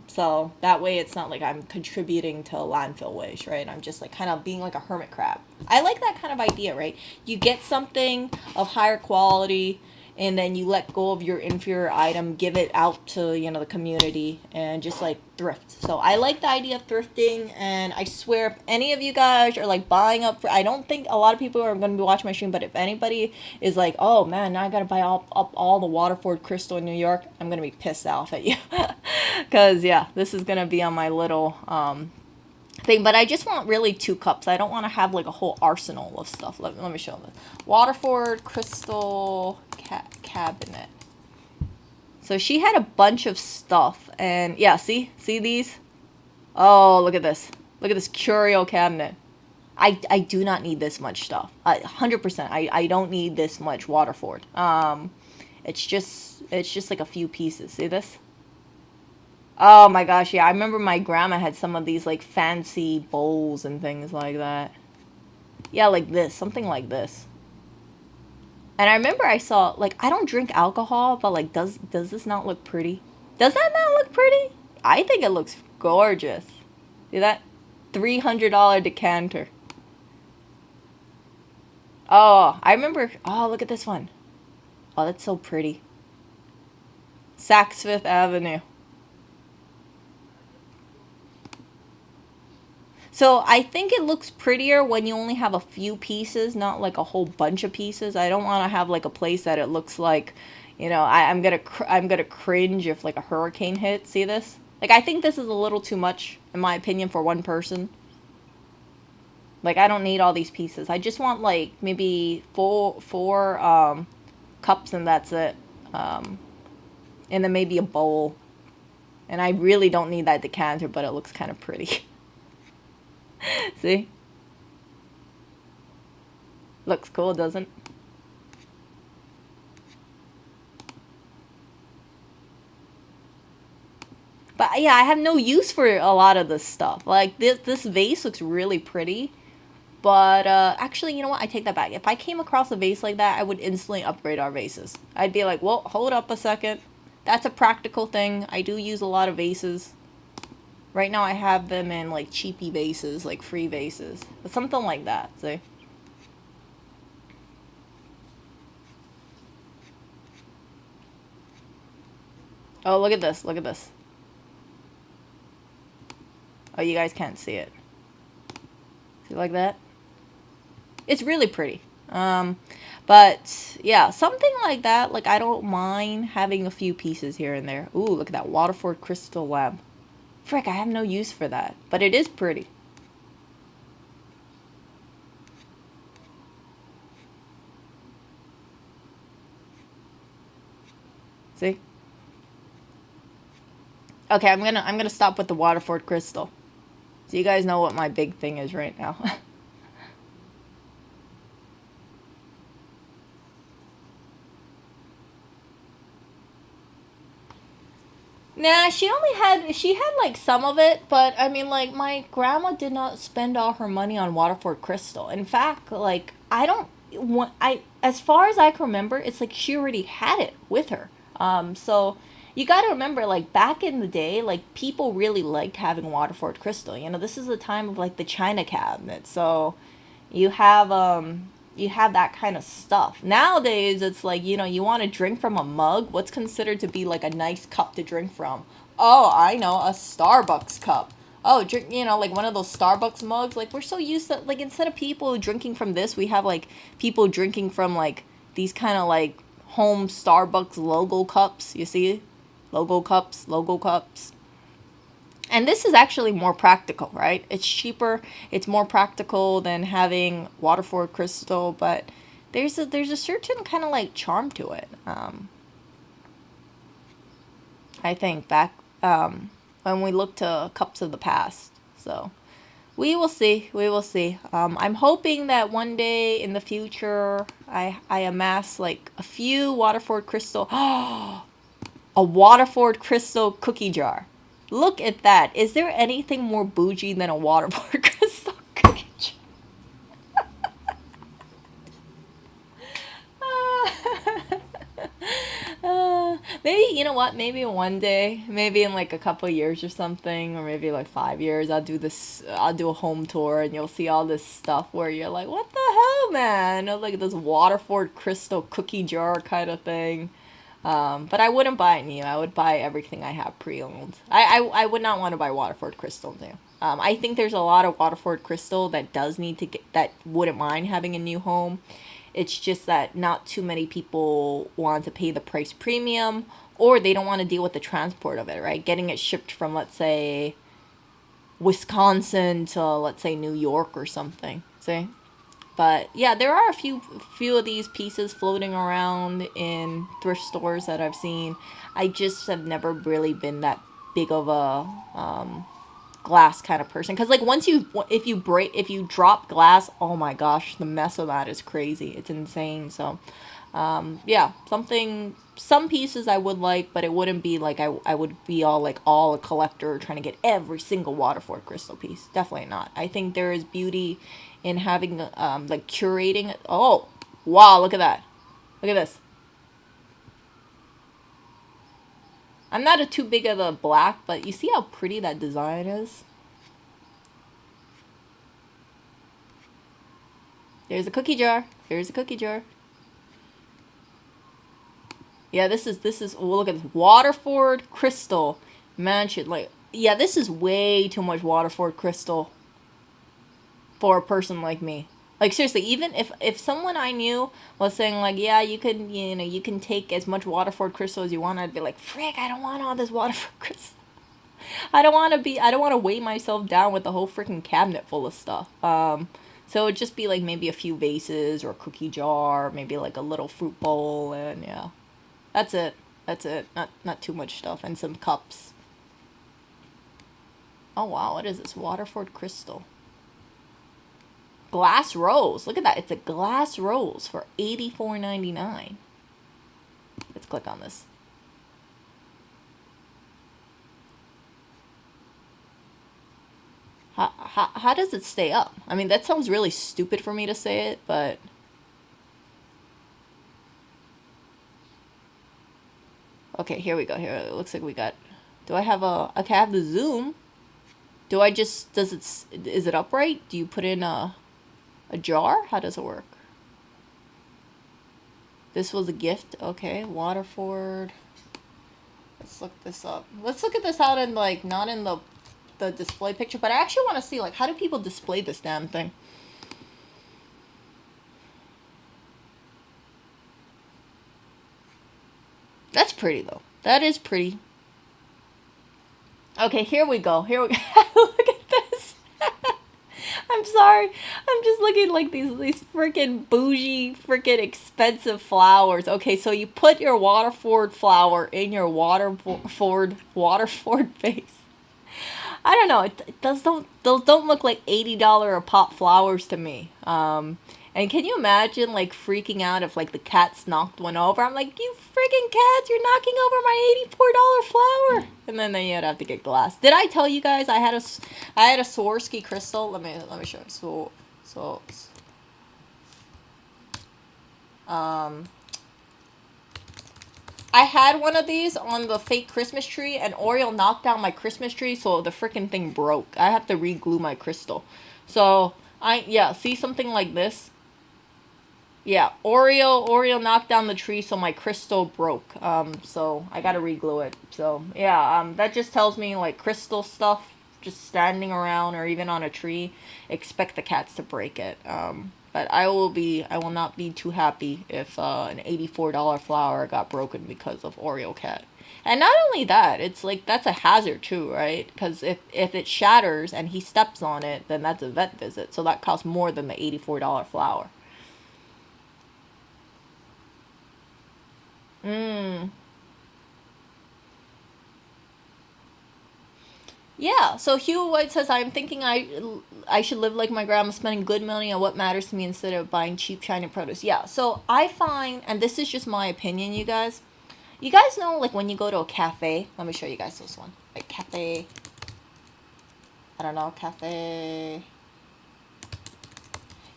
[SPEAKER 1] So that way it's not like I'm contributing to landfill waste, right? I'm just like kind of being like a hermit crab. I like that kind of idea, right? You get something of higher quality, and then you let go of your inferior item, give it out to, the community, and just like thrift. So I like the idea of thrifting, and I swear if any of you guys are like buying up for, I don't think a lot of people are going to be watching my stream, but if anybody is like, oh man, now I got to buy up all the Waterford crystal in New York, I'm going to be pissed off at you. Because yeah, this is going to be on my little thing, but I just want really 2 cups. I don't want to have like a whole arsenal of stuff. Let me show this. Waterford crystal cabinet. So she had a bunch of stuff, and yeah, see these? Oh, look at this. Look at this curio cabinet. I do not need this much stuff. 100%. I don't need this much Waterford. It's just like a few pieces. See this? Oh my gosh, yeah. I remember my grandma had some of these like fancy bowls and things like that. Yeah, like this, something like this. And I remember I saw, like, I don't drink alcohol, but like, does this not look pretty? Does that not look pretty? I think it looks gorgeous. See that? $300 decanter. Oh, I remember. Oh, look at this one. Oh, that's so pretty. Saks Fifth Avenue. So I think it looks prettier when you only have a few pieces, not like a whole bunch of pieces. I don't want to have like a place that it looks like, I'm gonna cringe if like a hurricane hits. See this? Like, I think this is a little too much, in my opinion, for one person. Like, I don't need all these pieces. I just want like maybe four cups, and that's it. And then maybe a bowl. And I really don't need that decanter, but it looks kind of pretty. See? Looks cool, doesn't it? But yeah, I have no use for a lot of this stuff. Like, this vase looks really pretty. But actually, you know what? I take that back. If I came across a vase like that, I would instantly upgrade our vases. I'd be like, well, hold up a second. That's a practical thing. I do use a lot of vases. Right now I have them in like cheapy vases, like free vases. But something like that, see? Oh, look at this. Look at this. Oh, you guys can't see it. See, like that? It's really pretty. But yeah, something like that. Like, I don't mind having a few pieces here and there. Ooh, look at that Waterford crystal lamp. Frick, I have no use for that. But it is pretty. See? Okay, I'm gonna stop with the Waterford crystal. So you guys know what my big thing is right now. Nah, she had like some of it, but I mean, like, my grandma did not spend all her money on Waterford crystal. In fact, like, I don't want, as far as I can remember, it's like she already had it with her. So you got to remember, like, back in the day, like, people really liked having Waterford crystal. You know, this is the time of like the china cabinet, so you have you have that kind of stuff. Nowadays, it's like, you know, you want to drink from a mug. What's considered to be like a nice cup to drink from? Oh, I know, a Starbucks cup. Oh, drink, you know, like one of those Starbucks mugs. Like, we're so used to, like, instead of people drinking from this, we have like people drinking from like these kind of like home Starbucks logo cups. You see? Logo cups, logo cups. And this is actually more practical, right? It's cheaper, it's more practical than having Waterford crystal, but there's a certain kind of like charm to it. I think back when we look to cups of the past. So we will see. We will see. I'm hoping that one day in the future I amass like a few Waterford crystal. A Waterford crystal cookie jar. Look at that. Is there anything more bougie than a Waterford crystal cookie jar? Maybe, you know what? Maybe one day, maybe in like a couple years or something, or maybe like 5 years, I'll do a home tour and you'll see all this stuff where you're like, what the hell, man? You know, like this Waterford crystal cookie jar kind of thing. But I wouldn't buy it new. I would buy everything I have pre-owned. I would not want to buy Waterford crystal new. I think there's a lot of Waterford crystal that does need to get, that wouldn't mind having a new home. It's just that not too many people want to pay the price premium, or they don't want to deal with the transport of it, right? Getting it shipped from, let's say, Wisconsin to, let's say, New York or something. See? But yeah, there are a few of these pieces floating around in thrift stores that I've seen. I just have never really been that big of a glass kind of person, because like once you, if you drop glass, oh my gosh, the mess of that is crazy. It's insane. So yeah, some pieces I would like, but it wouldn't be like I would be all a collector trying to get every single Waterford crystal piece. Definitely not. I think there is beauty in having like curating. Oh wow, look at that. Look at this. I'm not too big of a black, but you see how pretty that design is? There's a cookie jar. There's a cookie jar. Yeah, this is oh, look at this. Waterford crystal mansion. Like, yeah, this is way too much Waterford crystal for a person like me. Like, seriously, even if someone I knew was saying like, yeah, you can take as much Waterford crystal as you want, I'd be like, frick, I don't want all this Waterford crystal. I don't want to weigh myself down with the whole freaking cabinet full of stuff. So it'd just be like maybe a few vases or a cookie jar, maybe like a little fruit bowl, and yeah. That's it. That's it. Not too much stuff, and some cups. Oh wow, what is this? Waterford crystal. Glass rose. Look at that. It's a glass rose for $84.99. Let's click on this. How does it stay up? I mean, that sounds really stupid for me to say it, but okay, here we go. Here, it looks like we got. Do I have a? Okay, I have the zoom. Do I just? Is it upright? Do you put in a jar? How does it work? This was a gift. Okay, Waterford. Let's look this up. Let's look at this out in like not in the display picture, but I actually want to see like how do people display this damn thing. That's pretty though. That is pretty. Okay, here we go. Here we go. Look at this. I'm sorry. I'm just looking like these freaking bougie, freaking expensive flowers. Okay, so you put your Waterford flower in your Waterford vase. I don't know. Those don't look like $80 a pop flowers to me. And And can you imagine like freaking out if like the cats knocked one over? I'm like, you freaking cats, you're knocking over my $84 flower. And then you'd have to get glass. Did I tell you guys I had a Swarovski crystal? Let me show you. I had one of these on the fake Christmas tree, and Oreo knocked down my Christmas tree, so the freaking thing broke. I have to re-glue my crystal. So see something like this. Yeah, Oreo knocked down the tree, so my crystal broke. So I gotta re-glue it. So yeah, that just tells me like crystal stuff, just standing around or even on a tree, expect the cats to break it. But I will not be too happy if an $84 flower got broken because of Oreo cat. And not only that, it's like that's a hazard too, right? Because if it shatters and he steps on it, then that's a vet visit. So that costs more than the $84 flower. Yeah, so Hugh White says, I'm thinking I should live like my grandma, spending good money on what matters to me instead of buying cheap China produce. Yeah, so I find, and this is just my opinion, you guys know, like when you go to a cafe, let me show you guys this one. Like cafe, I don't know, cafe.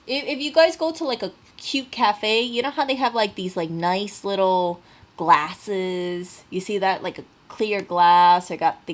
[SPEAKER 1] If you guys go to like a cute cafe, you know how they have like these like nice little glasses? You see that, like a clear glass, they got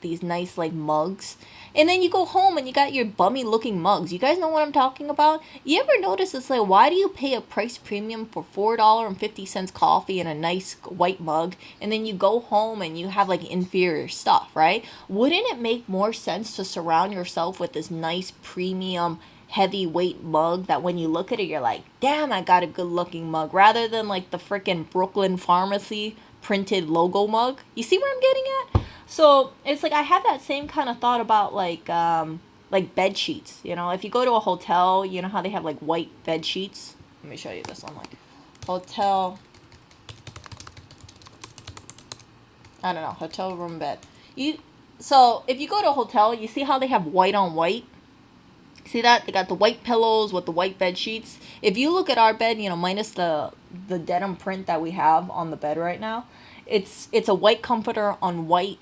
[SPEAKER 1] these nice like mugs. And then you go home and you got your bummy looking mugs. You guys know what I'm talking about? You ever notice it's like, why do you pay a price premium for $4.50 coffee and a nice white mug, and then you go home and you have like inferior stuff, right? Wouldn't it make more sense to surround yourself with this nice premium heavyweight mug that when you look at it you're like, damn, I got a good looking mug, rather than like the freaking Brooklyn Pharmacy printed logo mug? You see where I'm getting at? So it's like I have that same kind of thought about like bed sheets. You know, if you go to a hotel, you know how they have like white bed sheets. Let me show you this one, like hotel. I don't know, hotel room bed. So if you go to a hotel, you see how they have white on white. See that? They got the white pillows with the white bed sheets. If you look at our bed, you know, minus the denim print that we have on the bed right now, it's a white comforter on white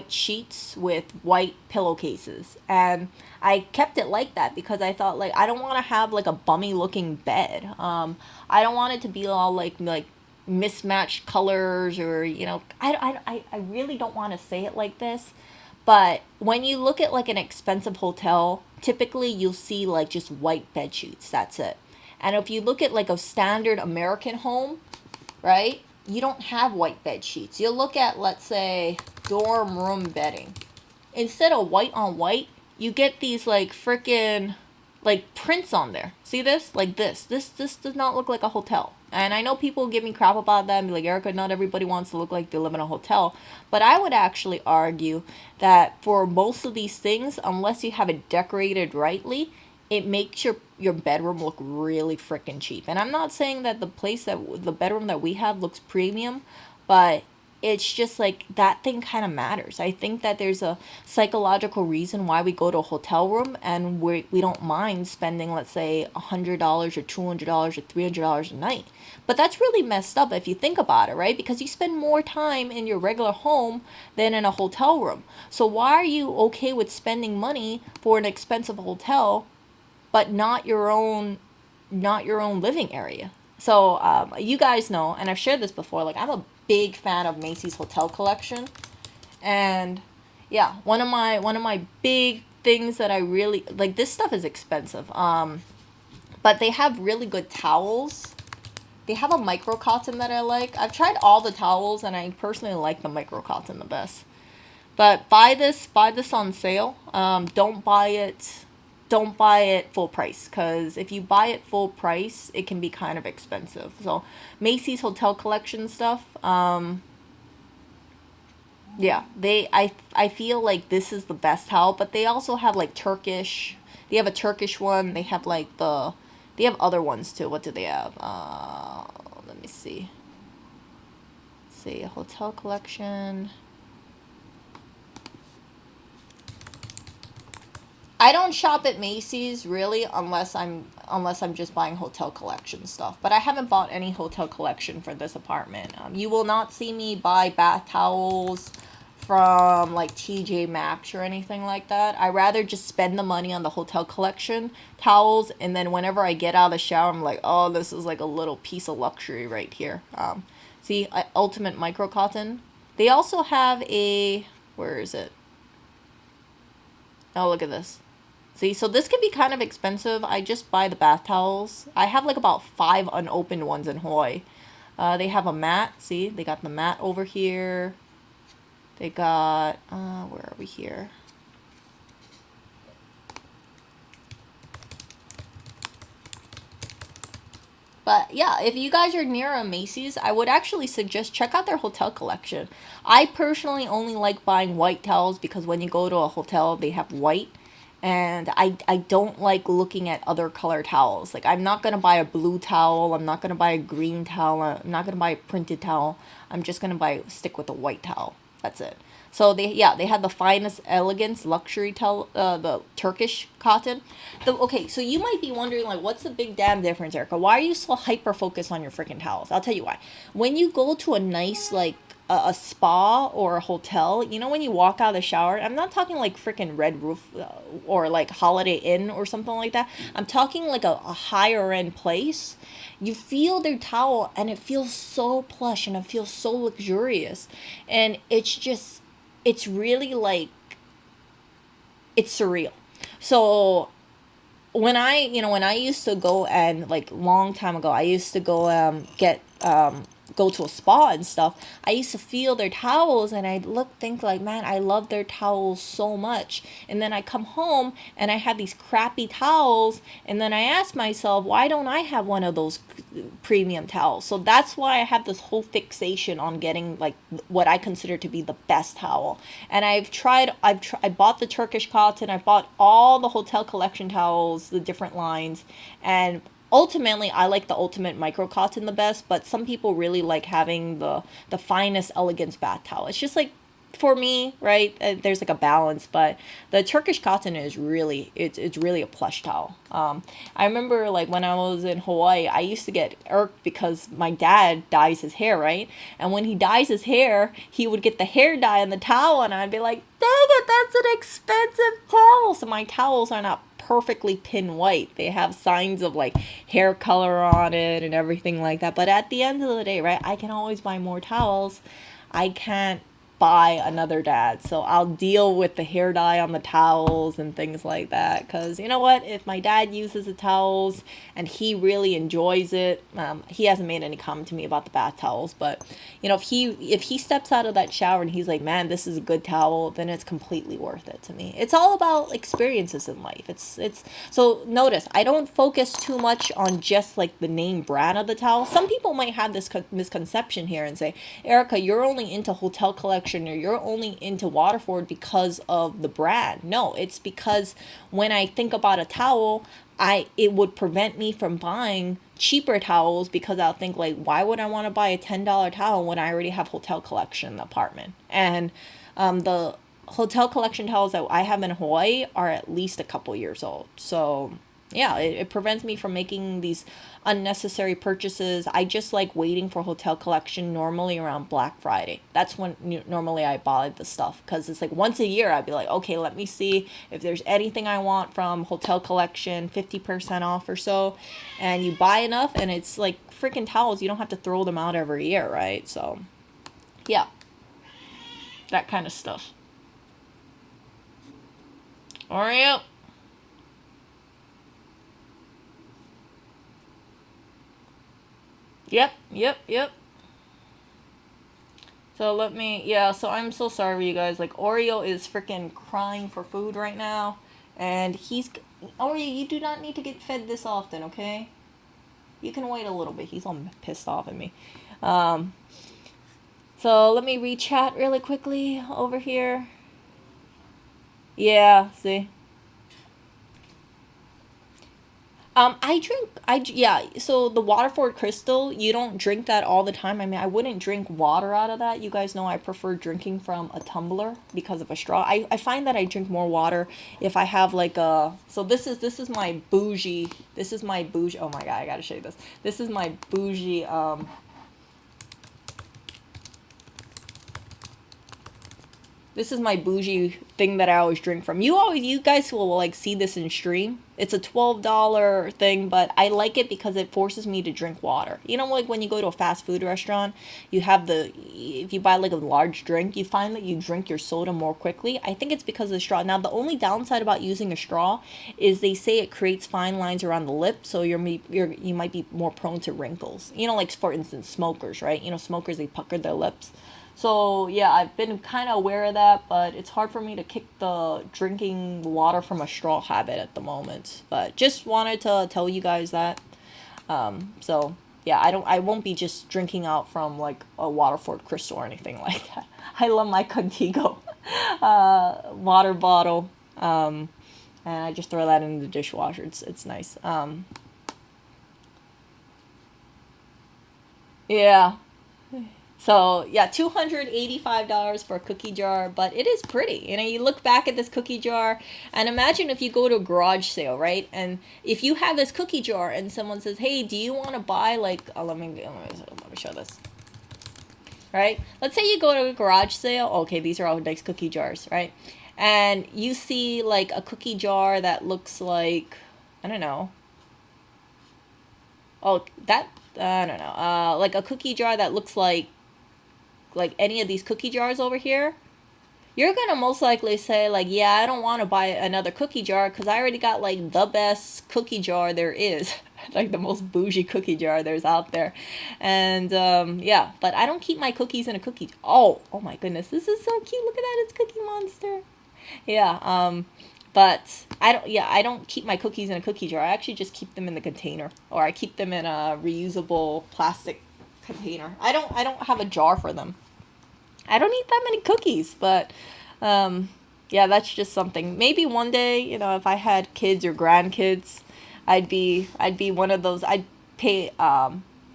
[SPEAKER 1] sheets with white pillowcases. And I kept it like that because I thought, like, I don't want to have like a bummy looking bed. I don't want it to be all like mismatched colors, or, you know, I really don't want to say it like this. But when you look at like an expensive hotel, typically you'll see like just white bed sheets. That's it. And if you look at like a standard American home, right, you don't have white bed sheets. You'll look at, let's say, dorm room bedding. Instead of white on white, you get these like freaking like prints on there. See this? Like this. This does not look like a hotel. And I know people give me crap about that and be like, Erica, not everybody wants to look like they live in a hotel. But I would actually argue that for most of these things, unless you have it decorated rightly, it makes your bedroom look really freaking cheap. And I'm not saying that the bedroom that we have looks premium, but it's just like that thing kind of matters. I think that there's a psychological reason why we go to a hotel room and we don't mind spending, let's say, $100 or $200 or $300 a night. But that's really messed up if you think about it, right? Because you spend more time in your regular home than in a hotel room. So why are you okay with spending money for an expensive hotel, but not your own living area? So you guys know, and I've shared this before, like I'm a big fan of Macy's hotel collection. And yeah, one of my big things that I really like, this stuff is expensive. But they have really good towels. They have a micro cotton that I like. I've tried all the towels and I personally like the micro cotton the best. But buy this on sale. Don't buy it full price, because if you buy it full price, it can be kind of expensive. So Macy's hotel collection stuff, yeah, I feel like this is the best towel. But they also have like Turkish. They have a Turkish one. They have like they have other ones too. What do they have? Let me see. Hotel collection. I don't shop at Macy's really unless I'm just buying hotel collection stuff. But I haven't bought any hotel collection for this apartment. You will not see me buy bath towels from like TJ Maxx or anything like that. I rather just spend the money on the hotel collection towels, and then whenever I get out of the shower, I'm like, oh, this is like a little piece of luxury right here. See, Ultimate Micro Cotton. They also have a, where is it? Oh, look at this. See, so this can be kind of expensive. I just buy the bath towels. I have like about 5 unopened ones in Hawaii. They have a mat. See, they got the mat over here. They got, where are we here? But yeah, if you guys are near a Macy's, I would actually suggest check out their hotel collection. I personally only like buying white towels because when you go to a hotel, they have white. And I don't like looking at other color towels. Like, I'm not going to buy a blue towel. I'm not going to buy a green towel. I'm not going to buy a printed towel. I'm just going to stick with a white towel. That's it. So they had the finest elegance luxury towel, the Turkish cotton. Okay, so you might be wondering, like, what's the big damn difference, Erica? Why are you so hyper focused on your freaking towels? I'll tell you why. When you go to a nice, like, a spa or a hotel, you know, when you walk out of the shower, I'm not talking like freaking Red Roof or like Holiday Inn or something like that. I'm talking like a higher end place. You feel their towel and it feels so plush and it feels so luxurious. And it's really like, it's surreal. So when I used to go, and like long time ago, I used to go go to a spa and stuff, I used to feel their towels and I'd think like, man, I love their towels so much. And then I come home and I have these crappy towels, and then I ask myself, why don't I have one of those premium towels? So that's why I have this whole fixation on getting like what I consider to be the best towel. And I bought the Turkish cotton, I bought all the hotel collection towels, the different lines, and ultimately, I like the Ultimate Micro Cotton the best, but some people really like having the finest elegance bath towel. It's just like, for me, right, there's like a balance, but the Turkish cotton is really, it's really a plush towel. I remember like when I was in Hawaii, I used to get irked because my dad dyes his hair, right? And when he dyes his hair, he would get the hair dye on the towel, and I'd be like, dang it, that's an expensive towel. So my towels are not perfectly pin white. They have signs of like hair color on it and everything like that. But at the end of the day, right, I can always buy more towels. I can't buy another dad, so I'll deal with the hair dye on the towels and things like that, because you know what, if my dad uses the towels and he really enjoys it, he hasn't made any comment to me about the bath towels, but you know, if he steps out of that shower and he's like, man, this is a good towel, then it's completely worth it to me. It's all about experiences in life. It's so notice, I don't focus too much on just like the name brand of the towel. Some people might have this misconception here and say, Erica, you're only into hotel collection, or you're only into Waterford because of the brand. No, it's because when I think about a towel, it would prevent me from buying cheaper towels, because I'll think like, why would I want to buy a $10 towel when I already have hotel collection in the apartment? And the hotel collection towels that I have in Hawaii are at least a couple years old. So yeah, it prevents me from making these unnecessary purchases. I just like waiting for hotel collection normally around Black Friday. That's when normally I buy the stuff, because it's like once a year I'd be like, okay, let me see if there's anything I want from hotel collection, 50% off or so. And you buy enough and it's like freaking towels. You don't have to throw them out every year, right? So yeah, that kind of stuff. Oreo. Yep. So I'm so sorry, you guys. Like, Oreo is freaking crying for food right now. And Oreo, you do not need to get fed this often, okay? You can wait a little bit. He's all pissed off at me. So let me read chat really quickly over here. Yeah, see? Yeah, so the Waterford Crystal, you don't drink that all the time. I mean, I wouldn't drink water out of that. You guys know I prefer drinking from a tumbler because of a straw. I find that I drink more water if I have like a, so this is my bougie, oh my God, I gotta show you this. This is my bougie, this is my bougie thing that I always drink from. You guys will like see this in stream. It's a $12 thing, but I like it because it forces me to drink water. You know, like when you go to a fast food restaurant, if you buy like a large drink, you find that you drink your soda more quickly. I think it's because of the straw. Now, the only downside about using a straw is they say it creates fine lines around the lip, so you might be more prone to wrinkles. You know, like for instance, smokers, right? You know, smokers, they pucker their lips. So yeah, I've been kind of aware of that, but it's hard for me to kick the drinking water from a straw habit at the moment. But just wanted to tell you guys that. So yeah, I won't be just drinking out from like a Waterford Crystal or anything like that. I love my Contigo water bottle, and I just throw that in the dishwasher. It's nice. Yeah. So yeah, $285 for a cookie jar, but it is pretty. You know, you look back at this cookie jar and imagine if you go to a garage sale, right? And if you have this cookie jar and someone says, "Hey, do you want to buy like?" Let me show this. Right? Let's say you go to a garage sale. Okay, these are all nice cookie jars, right? And you see like a cookie jar that looks like, I don't know. Oh, that I don't know. Like a cookie jar that looks like any of these cookie jars over here, you're gonna most likely say like, yeah, I don't want to buy another cookie jar because I already got like the best cookie jar there is. Like the most bougie cookie jar there's out there. And yeah, but I don't keep my cookies in a cookie. Oh my goodness, this is so cute. Look at that, it's Cookie Monster. Yeah, but I don't keep my cookies in a cookie jar. I actually just keep them in the container, or I keep them in a reusable plastic container. I don't have a jar for them. I don't eat that many cookies, but yeah, that's just something. Maybe one day, you know, if I had kids or grandkids, I'd be one of those. I'd pay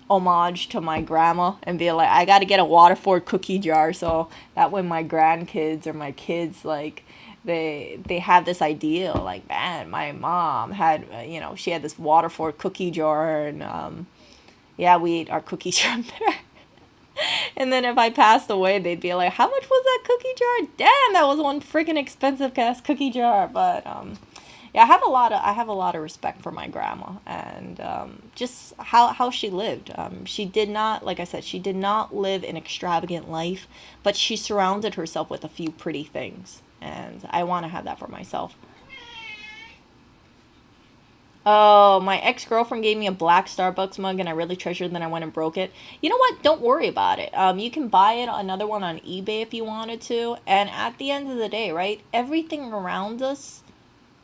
[SPEAKER 1] homage to my grandma and be like, I got to get a Waterford cookie jar so that when my grandkids or my kids like they have this idea like, man, my mom had she had this Waterford cookie jar, and yeah, we ate our cookies from there. And then if I passed away, they'd be like, "How much was that cookie jar? Damn, that was one freaking expensive ass cookie jar." But yeah, I have a lot of respect for my grandma, and just how she lived. She did not, like I said, she did not live an extravagant life, but she surrounded herself with a few pretty things, and I want to have that for myself. Oh, my ex-girlfriend gave me a black Starbucks mug and I really treasured it, then I went and broke it. You know what? Don't worry about it. You can buy another one on eBay if you wanted to. And at the end of the day, right? Everything around us,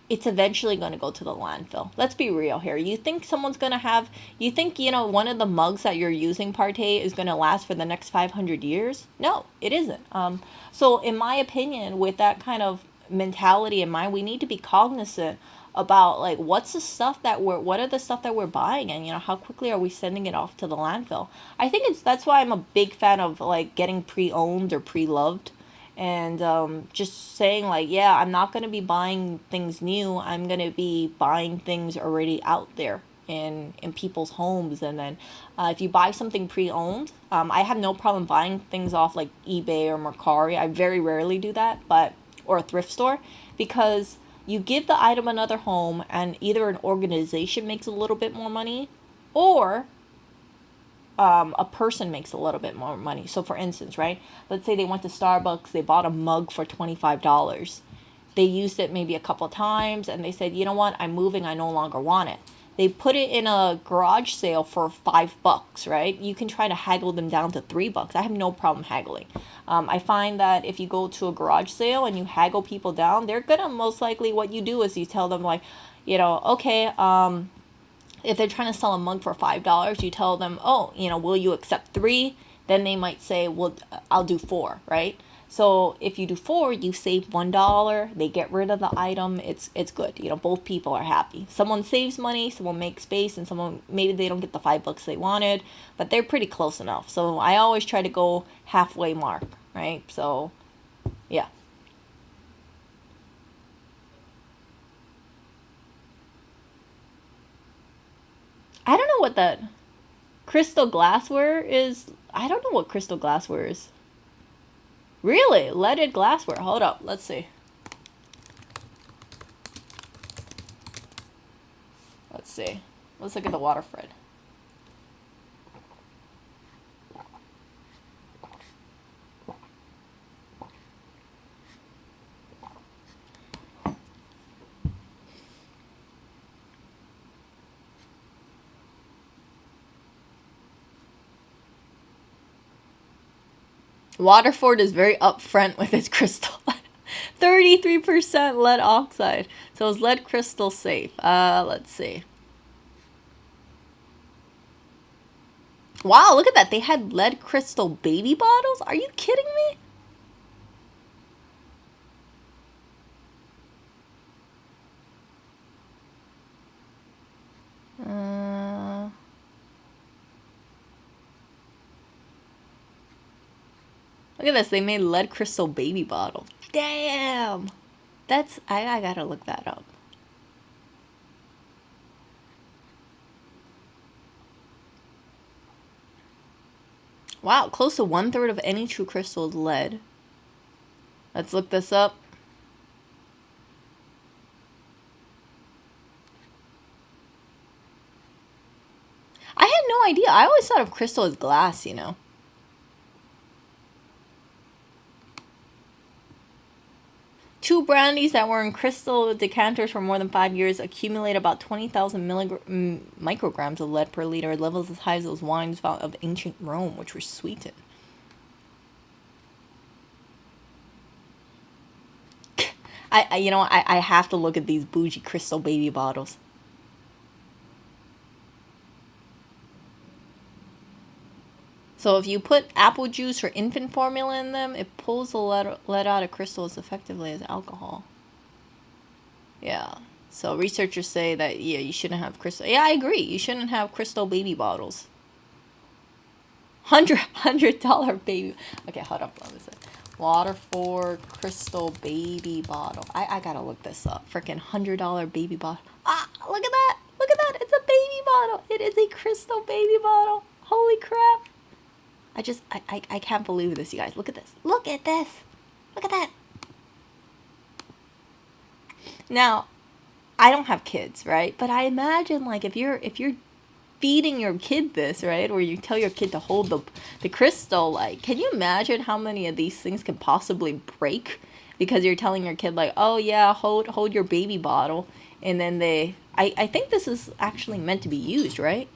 [SPEAKER 1] it's eventually going to go to the landfill. Let's be real here. You think, one of the mugs that you're using, Partey, is going to last for the next 500 years? No, it isn't. So in my opinion, with that kind of mentality in mind, we need to be cognizant about like what are the stuff that we're buying, and how quickly are we sending it off to the landfill. I think that's why I'm a big fan of like getting pre-owned or pre-loved, and just saying like, yeah, I'm not going to be buying things new, I'm going to be buying things already out there in people's homes. And then if you buy something pre-owned, I have no problem buying things off like eBay or Mercari. I very rarely do that, or a thrift store, because you give the item another home, and either an organization makes a little bit more money, or a person makes a little bit more money. So for instance, right, let's say they went to Starbucks, they bought a mug for $25. They used it maybe a couple times, and they said, you know what, I'm moving, I no longer want it. They put it in a garage sale for $5, right? You can try to haggle them down to $3. I have no problem haggling. I find that if you go to a garage sale and you haggle people down, they're gonna most likely, what you do is you tell them like, okay, if they're trying to sell a mug for $5, you tell them, oh, will you accept 3? Then they might say, well, I'll do 4, right? So if you do 4, you save $1. They get rid of the item. It's good. You know, both people are happy. Someone saves money, someone makes space, and someone, maybe they don't get the $5 they wanted, but they're pretty close enough. So I always try to go halfway mark, right? So yeah. I don't know what that crystal glassware is. I don't know what crystal glassware is. Really? Leaded glassware. Hold up. Let's see. Let's see. Let's look at the waterford. Waterford is very upfront with its crystal. 33% lead oxide. So is lead crystal safe? Let's see. Wow, look at that. They had lead crystal baby bottles? Are you kidding me? Look at this. They made lead crystal baby bottle. Damn. That's, I gotta look that up. Wow, close to 1/3 of any true crystal is lead. Let's look this up. I had no idea. I always thought of crystal as glass, you know. Two brandies that were in crystal decanters for more than 5 years accumulate about 20,000 micrograms of lead per liter, levels as high as those wines found of ancient Rome, which were sweetened. I have to look at these bougie crystal baby bottles. So if you put apple juice or infant formula in them, it pulls the lead out of crystal as effectively as alcohol. Yeah. So researchers say that, yeah, you shouldn't have crystal. Yeah, I agree. You shouldn't have crystal baby bottles. $100 baby. Okay, hold up. Let me see. Waterford crystal baby bottle. I gotta look this up. Freaking $100 baby bottle. Ah, look at that. Look at that. It's a baby bottle. It is a crystal baby bottle. Holy crap. I can't believe this, you guys. Look at this. Look at this. Look at that. Now, I don't have kids, right? But I imagine, like, if you're feeding your kid this, right? Or you tell your kid to hold the crystal, like, can you imagine how many of these things can possibly break? Because you're telling your kid, like, oh yeah, hold your baby bottle. And then I think this is actually meant to be used, right?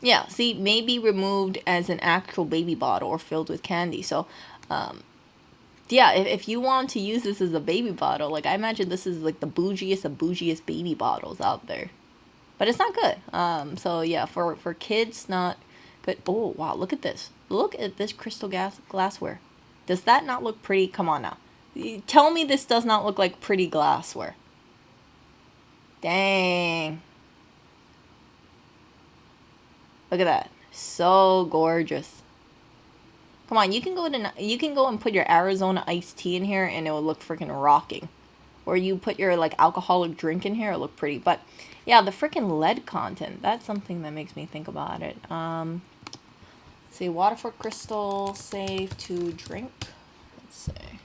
[SPEAKER 1] Yeah, see, may be removed as an actual baby bottle or filled with candy. So, yeah, if you want to use this as a baby bottle, like, I imagine this is like the bougiest of bougiest baby bottles out there. But it's not good. So yeah, for kids, not good. Oh, wow, look at this. Look at this crystal glassware. Does that not look pretty? Come on now. Tell me this does not look like pretty glassware. Dang. Look at that. So gorgeous. Come on, you can go and put your Arizona iced tea in here and it will look freaking rocking. Or you put your like alcoholic drink in here, it'll look pretty. But yeah, the freaking lead content, that's something that makes me think about it. See, Waterford crystal safe to drink. Let's see.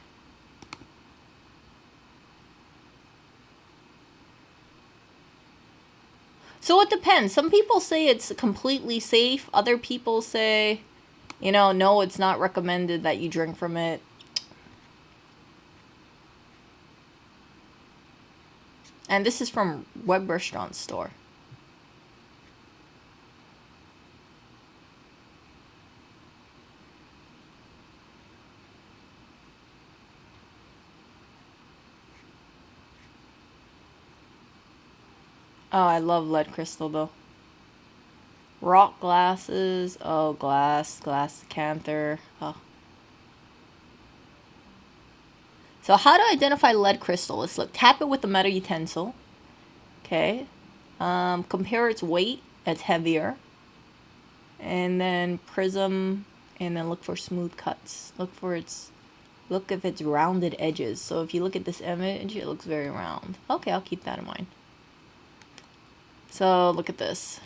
[SPEAKER 1] So it depends. Some people say it's completely safe. Other people say, you know, no, it's not recommended that you drink from it. And this is from Web Restaurant Store. Oh, I love lead crystal though. Rock glasses. Oh, glass decanter. Oh. So how to identify lead crystal? Let's look. Tap it with a metal utensil. Okay. Compare its weight. It's heavier. And then prism. And then look for smooth cuts. Look if it's rounded edges. So if you look at this image, it looks very round. Okay, I'll keep that in mind. So look at this.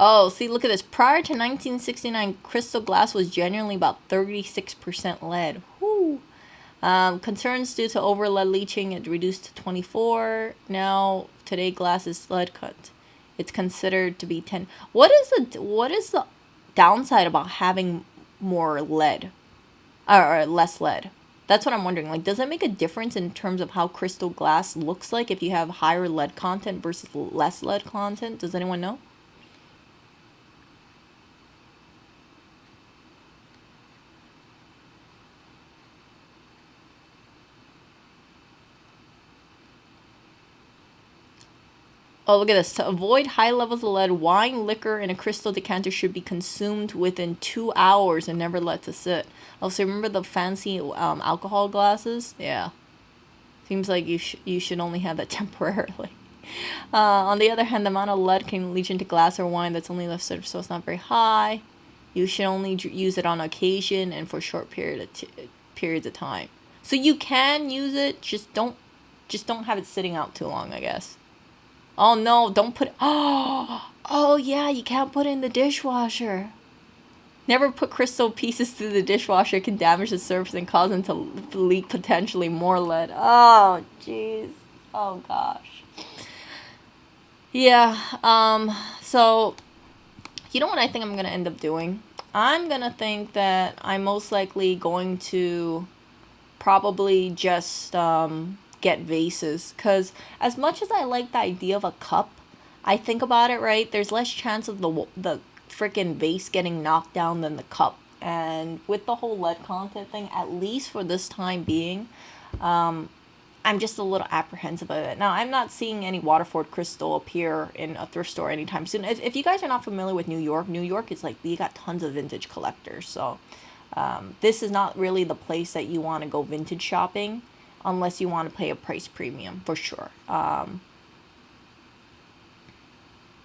[SPEAKER 1] Oh, see, look at this. Prior to 1969, crystal glass was generally about 36% lead. Whoo. Concerns due to over lead leaching, it reduced to 24. Now, today, glass is lead cut. It's considered to be 10. What is the downside about having more lead? Or less lead? That's what I'm wondering. Like, does it make a difference in terms of how crystal glass looks like if you have higher lead content versus less lead content? Does anyone know? Oh, look at this. To avoid high levels of lead, wine, liquor, in a crystal decanter should be consumed within 2 hours and never let to sit. Oh, so remember the fancy alcohol glasses? Yeah. Seems like you should only have that temporarily. On the other hand, the amount of lead can leach into glass or wine that's only left so it's not very high. You should only use it on occasion and for short periods of time. So you can use it, just don't have it sitting out too long, I guess. Oh no, don't put... Oh yeah, you can't put it in the dishwasher. Never put crystal pieces through the dishwasher. It can damage the surface and cause them to leak potentially more lead. Oh, jeez. Oh, gosh. Yeah, so... You know what I think I'm going to end up doing? I'm going to think that I'm most likely going to probably just... get vases, because as much as I like the idea of a cup, I think about it, right, there's less chance of the freaking vase getting knocked down than the cup. And with the whole lead content thing, at least for this time being, I'm just a little apprehensive of it. Now, I'm not seeing any Waterford crystal appear in a thrift store anytime soon. If you guys are not familiar with New York is like, you got tons of vintage collectors, so this is not really the place that you want to go vintage shopping unless you want to pay a price premium, for sure.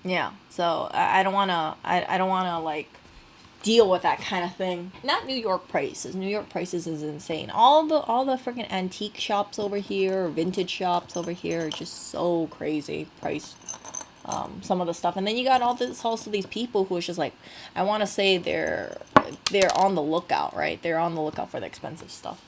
[SPEAKER 1] Yeah, so I don't want to like deal with that kind of thing. Not New York prices. New York prices is insane. All the freaking antique shops over here, or vintage shops over here, are just so crazy price. Some of the stuff, and then you got also these people who is just like, I want to say they're on the lookout, right? They're on the lookout for the expensive stuff.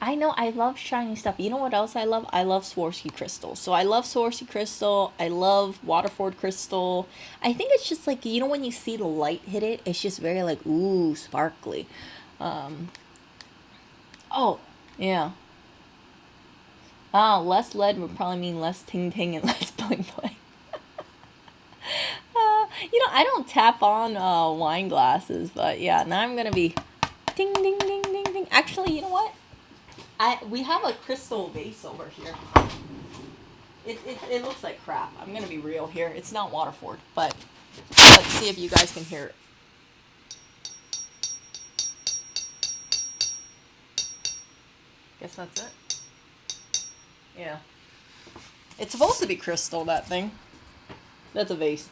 [SPEAKER 1] I know, I love shiny stuff. You know what else I love? I love Swarovski crystal. So I love Swarovski crystal. I love Waterford crystal. I think it's just like, you know, when you see the light hit it, it's just very like, ooh, sparkly. Oh, yeah. Less lead would probably mean less ting ting and less bling bling. You know, I don't tap on wine glasses, but yeah, now I'm gonna be ding ding ding ding ding. Actually, you know what? We have a crystal vase over here. It looks like crap. I'm gonna be real here. It's not Waterford, but let's see if you guys can hear it. Guess that's it. Yeah. It's supposed to be crystal, that thing. That's a vase.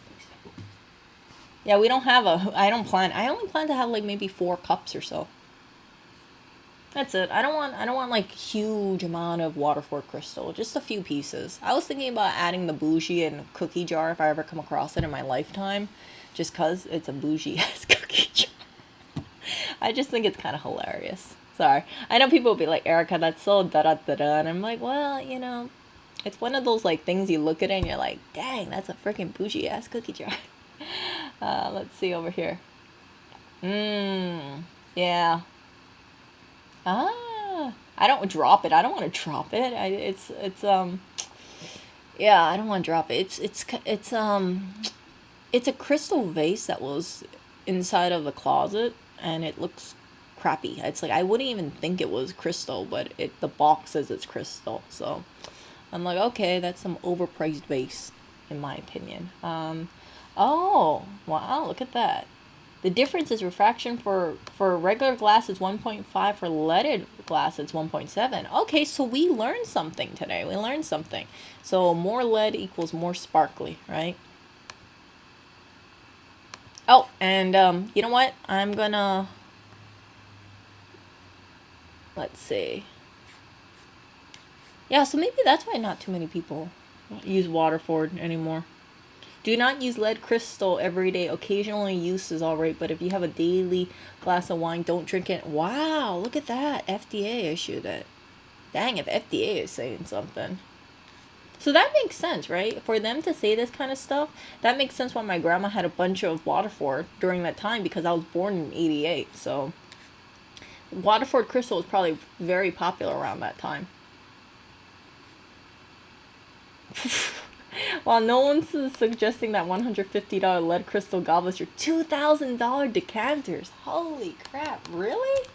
[SPEAKER 1] Yeah, we don't have I only plan to have like maybe 4 cups or so. That's it. I don't want like huge amount of Waterford crystal, just a few pieces. I was thinking about adding the bougie and cookie jar if I ever come across it in my lifetime, just cuz it's a bougie ass cookie jar. I just think it's kind of hilarious. Sorry. I know people will be like, Erica, that's so da-da-da-da. And I'm like, well, you know, it's one of those like things you look at it and you're like, dang, that's a freaking bougie ass cookie jar. Let's see over here. Yeah. Ah, I don't drop it. I don't want to drop it. Yeah, I don't want to drop it. It's a crystal vase that was inside of the closet, and it looks crappy. It's like I wouldn't even think it was crystal, but the box says it's crystal. So I'm like, okay, that's some overpriced vase, in my opinion. Oh wow, look at that. The difference is refraction for regular glass is 1.5, for leaded glass it's 1.7. Okay, so we learned something today. We learned something. So more lead equals more sparkly, right? Oh, and you know what? I'm gonna, let's see. Yeah, so maybe that's why not too many people use Waterford anymore. Do not use lead crystal every day. Occasionally use is alright, but if you have a daily glass of wine, don't drink it. Wow, look at that. FDA issued it. Dang, if FDA is saying something. So that makes sense, right? For them to say this kind of stuff, that makes sense why my grandma had a bunch of Waterford during that time, because I was born in 88. So Waterford crystal was probably very popular around that time. While no one's suggesting that $150 lead crystal goblets are $2,000 decanters. Holy crap, really?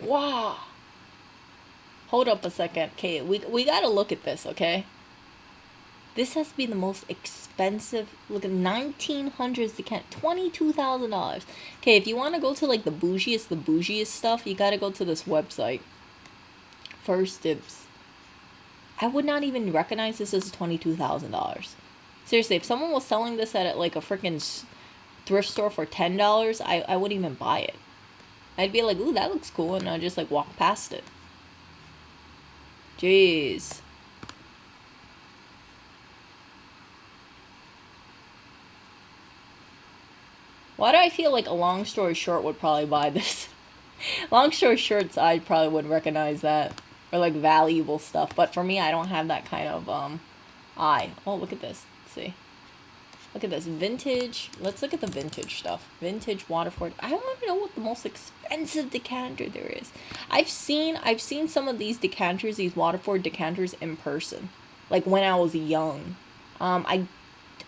[SPEAKER 1] Wow. Hold up a second. Okay, we gotta look at this, okay? This has to be the most expensive. Look at 1900s decant, $22,000. Okay, if you want to go to like the bougiest stuff, you gotta go to this website. First Dibs. I would not even recognize this as $22,000. Seriously, if someone was selling this at like a freaking thrift store for $10, I wouldn't even buy it. I'd be like, ooh, that looks cool, and I'd just like walk past it. Jeez. Why do I feel like a long story short would probably buy this? Long story shorts, I probably would recognize that. Or like valuable stuff. But for me, I don't have that kind of eye. Oh, look at this. Let's see. Look at this. Vintage. Let's look at the vintage stuff. Vintage Waterford. I want to know what the most expensive decanter there is. I've seen some of these decanters, these Waterford decanters in person. Like when I was young.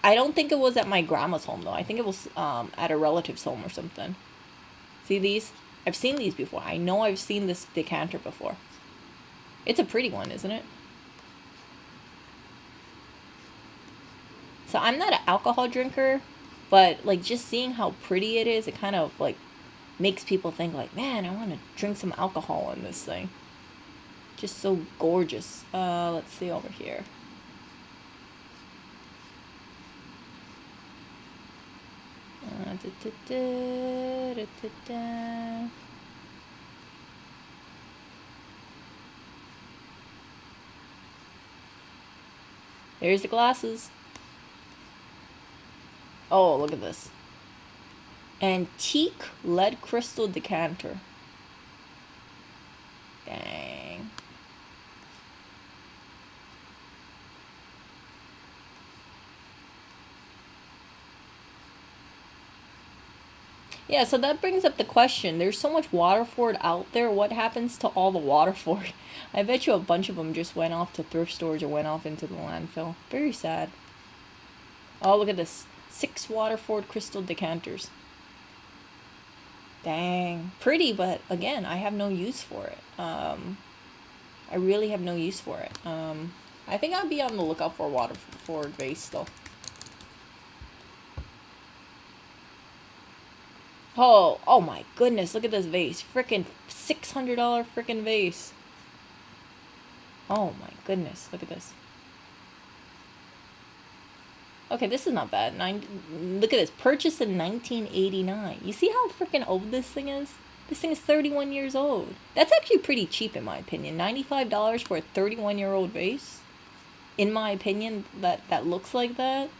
[SPEAKER 1] I don't think it was at my grandma's home, though. I think it was at a relative's home or something. See these? I've seen these before. I know I've seen this decanter before. It's a pretty one, isn't it? So I'm not an alcohol drinker, but like just seeing how pretty it is, it kind of like makes people think like, man, I want to drink some alcohol in this thing. Just so gorgeous. Let's see over here. There's the glasses. Oh, look at this. Antique lead crystal decanter. Dang. Yeah, so that brings up the question. There's so much Waterford out there. What happens to all the Waterford? I bet you a bunch of them just went off to thrift stores or went off into the landfill. Very sad. Oh, look at this. 6 Waterford crystal decanters. Dang. Pretty, but again, I have no use for it. I really have no use for it. I think I'll be on the lookout for a Waterford vase, though. Oh my goodness, look at this vase. Frickin' $600 frickin' vase. Oh my goodness, look at this. Okay, this is not bad. Look at this. Purchased in 1989. You see how freaking old this thing is? This thing is 31 years old. That's actually pretty cheap in my opinion. $95 for a 31-year-old vase? In my opinion, that looks like that.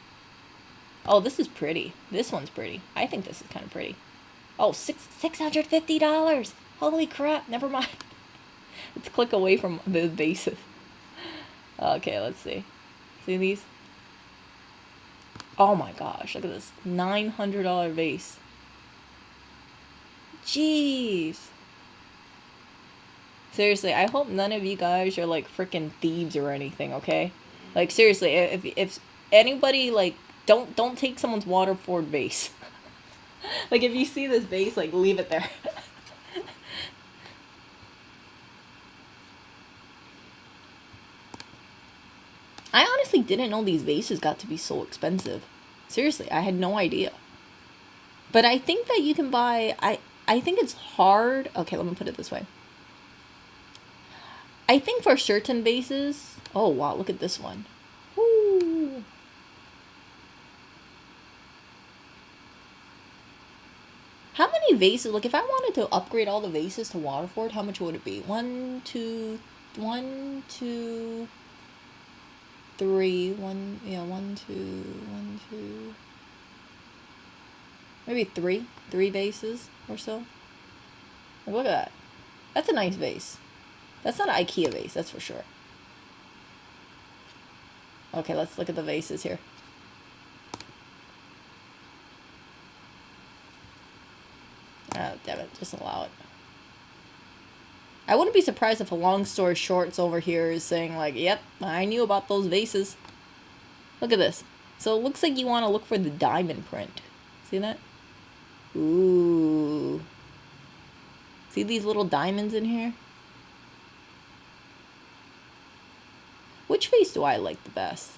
[SPEAKER 1] Oh, this is pretty. This one's pretty. I think this is kind of pretty. Oh, $650. Holy crap. Never mind. Let's click away from the vases. Okay, let's see. See these? Oh my gosh, look at this. $900 vase. Jeez. Seriously, I hope none of you guys are like freaking thieves or anything, okay? Like seriously, if anybody like don't take someone's Waterford vase. Like if you see this vase, like leave it there. I honestly didn't know these vases got to be so expensive. Seriously, I had no idea. But I think that you can buy I think it's hard. Okay, let me put it this way. I think for certain vases, oh wow, look at this one. Woo. How many vases? Like, if I wanted to upgrade all the vases to Waterford, how much would it be? 1, 2, 1, 2, 3. 1, yeah, 1, 2, 1, 2. Maybe 3 vases or so. Like, look at that. That's a nice vase. That's not an IKEA vase, that's for sure. Okay, let's look at the vases here. Oh, damn it. Just allow it. I wouldn't be surprised if a long story shorts over here is saying like, yep, I knew about those vases. Look at this. So it looks like you want to look for the diamond print. See that? Ooh. See these little diamonds in here? Which vase do I like the best?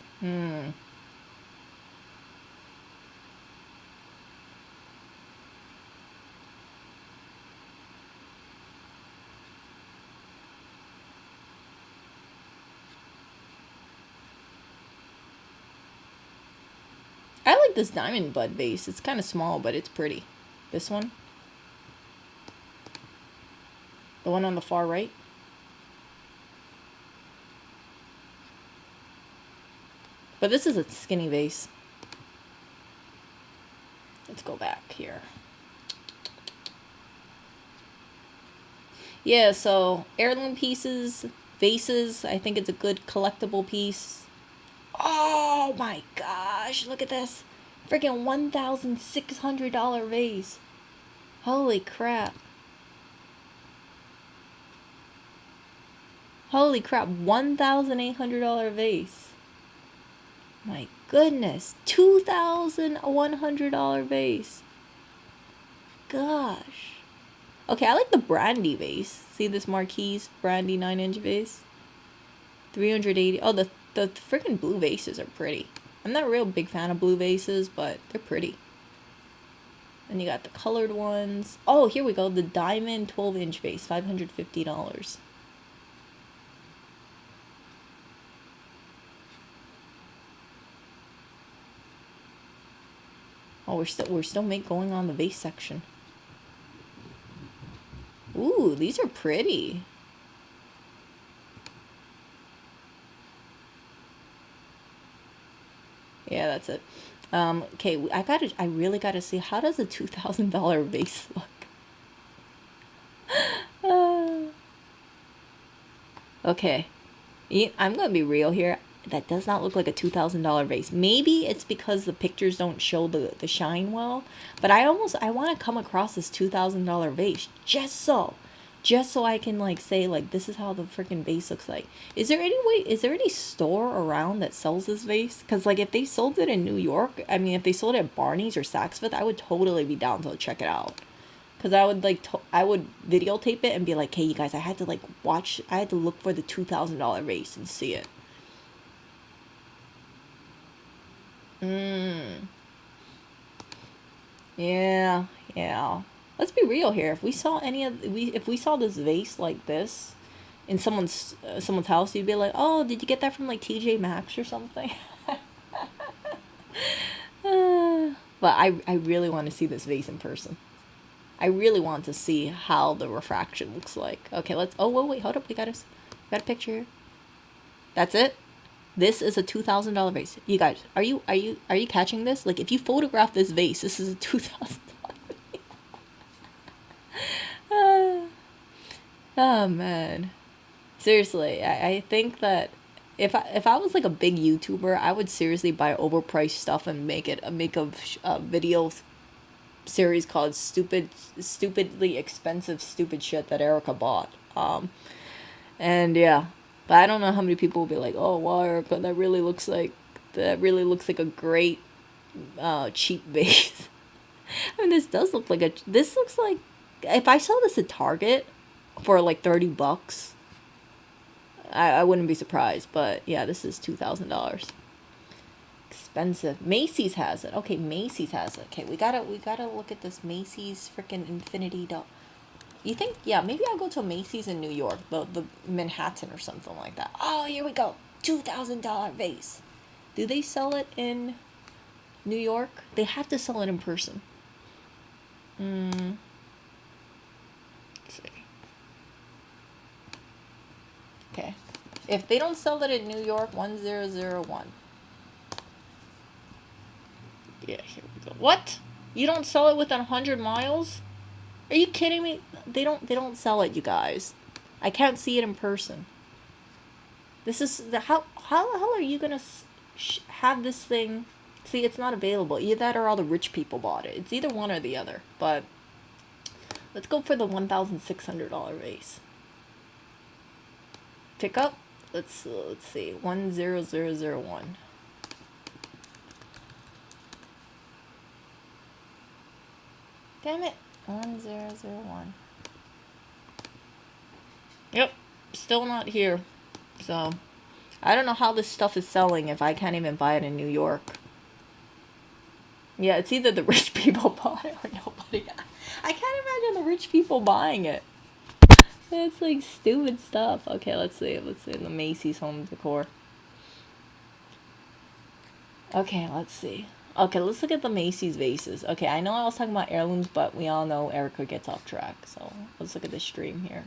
[SPEAKER 1] I like this diamond bud vase. It's kind of small, but it's pretty. This one. The one on the far right. But this is a skinny vase. Let's go back here. Yeah, so heirloom pieces, vases, I think it's a good collectible piece. Oh my gosh, look at this. Freaking $1,600 vase. Holy crap. Holy crap, $1,800 vase. My goodness, $2,100 vase. Gosh. Okay, I like the brandy vase. See this Marquise brandy 9-inch vase? 380. Oh, the freaking blue vases are pretty. I'm not a real big fan of blue vases, but they're pretty. And you got the colored ones. Oh, here we go. The diamond 12-inch vase, $550. Oh, we're still going on the vase section. Ooh, these are pretty. Yeah, that's it. Okay, I really gotta see, how does a $2,000 vase look? Okay, I'm gonna be real here. That does not look like a $2,000 vase. Maybe it's because the pictures don't show the shine well, but I want to come across this $2,000 vase just so I can like say like, this is how the freaking vase looks like. Is there any store around that sells this vase? Because like if they sold it in New York, I mean if they sold it at Barney's or Saks Fifth, I would totally be down to check it out. Because I would I would videotape it and be like, hey you guys, I had to look for the $2,000 vase and see it. Yeah. Let's be real here. If we saw this vase like this in someone's house, you'd be like, oh, did you get that from like TJ Maxx or something? But I really want to see this vase in person. I really want to see how the refraction looks like. Okay, wait, hold up. We got a picture here. That's it. This is a $2,000 vase. You guys, are you catching this? Like, if you photograph this vase, this is a $2,000 vase. Oh man, seriously, I think that if I was like a big YouTuber, I would seriously buy overpriced stuff and make a video series called stupidly expensive stupid shit that Erica bought. And yeah, but I don't know how many people will be like, oh wow, Erica, that really looks like a great cheap vase. I mean, this looks like, if I saw this at Target for like $30, I wouldn't be surprised. But yeah, this is $2,000. Expensive. Macy's has it. Okay, Macy's has it. Okay, we gotta look at this Macy's freaking infinity doll. You think? Yeah, maybe I'll go to a Macy's in New York, the Manhattan or something like that. Oh, here we go. $2,000 vase. Do they sell it in New York? They have to sell it in person. Let's see. Okay. If they don't sell it in New York, 1001. Yeah, here we go. What? You don't sell it within 100 miles? Are you kidding me? They don't sell it, you guys. I can't see it in person. This is how the hell are you gonna have this thing? See, it's not available. Either that or all the rich people bought it. It's either one or the other. But let's go for the $1,600 vase. Pick up. Let's see. 10001. Damn it. 1001. Yep. Still not here. So, I don't know how this stuff is selling if I can't even buy it in New York. Yeah, it's either the rich people bought it or nobody. I can't imagine the rich people buying it. It's like stupid stuff. Okay, let's see. Let's see. The Macy's home decor. Okay, let's see. Okay, let's look at the Macy's vases. Okay, I know I was talking about heirlooms, but we all know Erica gets off track. So let's look at the stream here.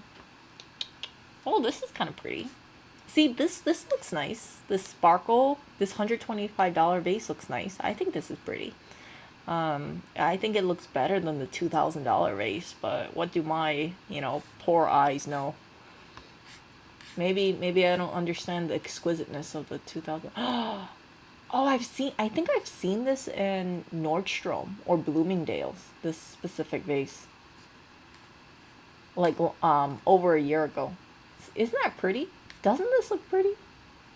[SPEAKER 1] Oh, this is kind of pretty. See, this looks nice. This sparkle, this $125 vase looks nice. I think this is pretty. I think it looks better than the $2,000 vase, but what do my, poor eyes know? Maybe I don't understand the exquisiteness of the 2000. Oh, I think I've seen this in Nordstrom or Bloomingdale's, this specific vase. Like, over a year ago. Isn't that pretty? Doesn't this look pretty?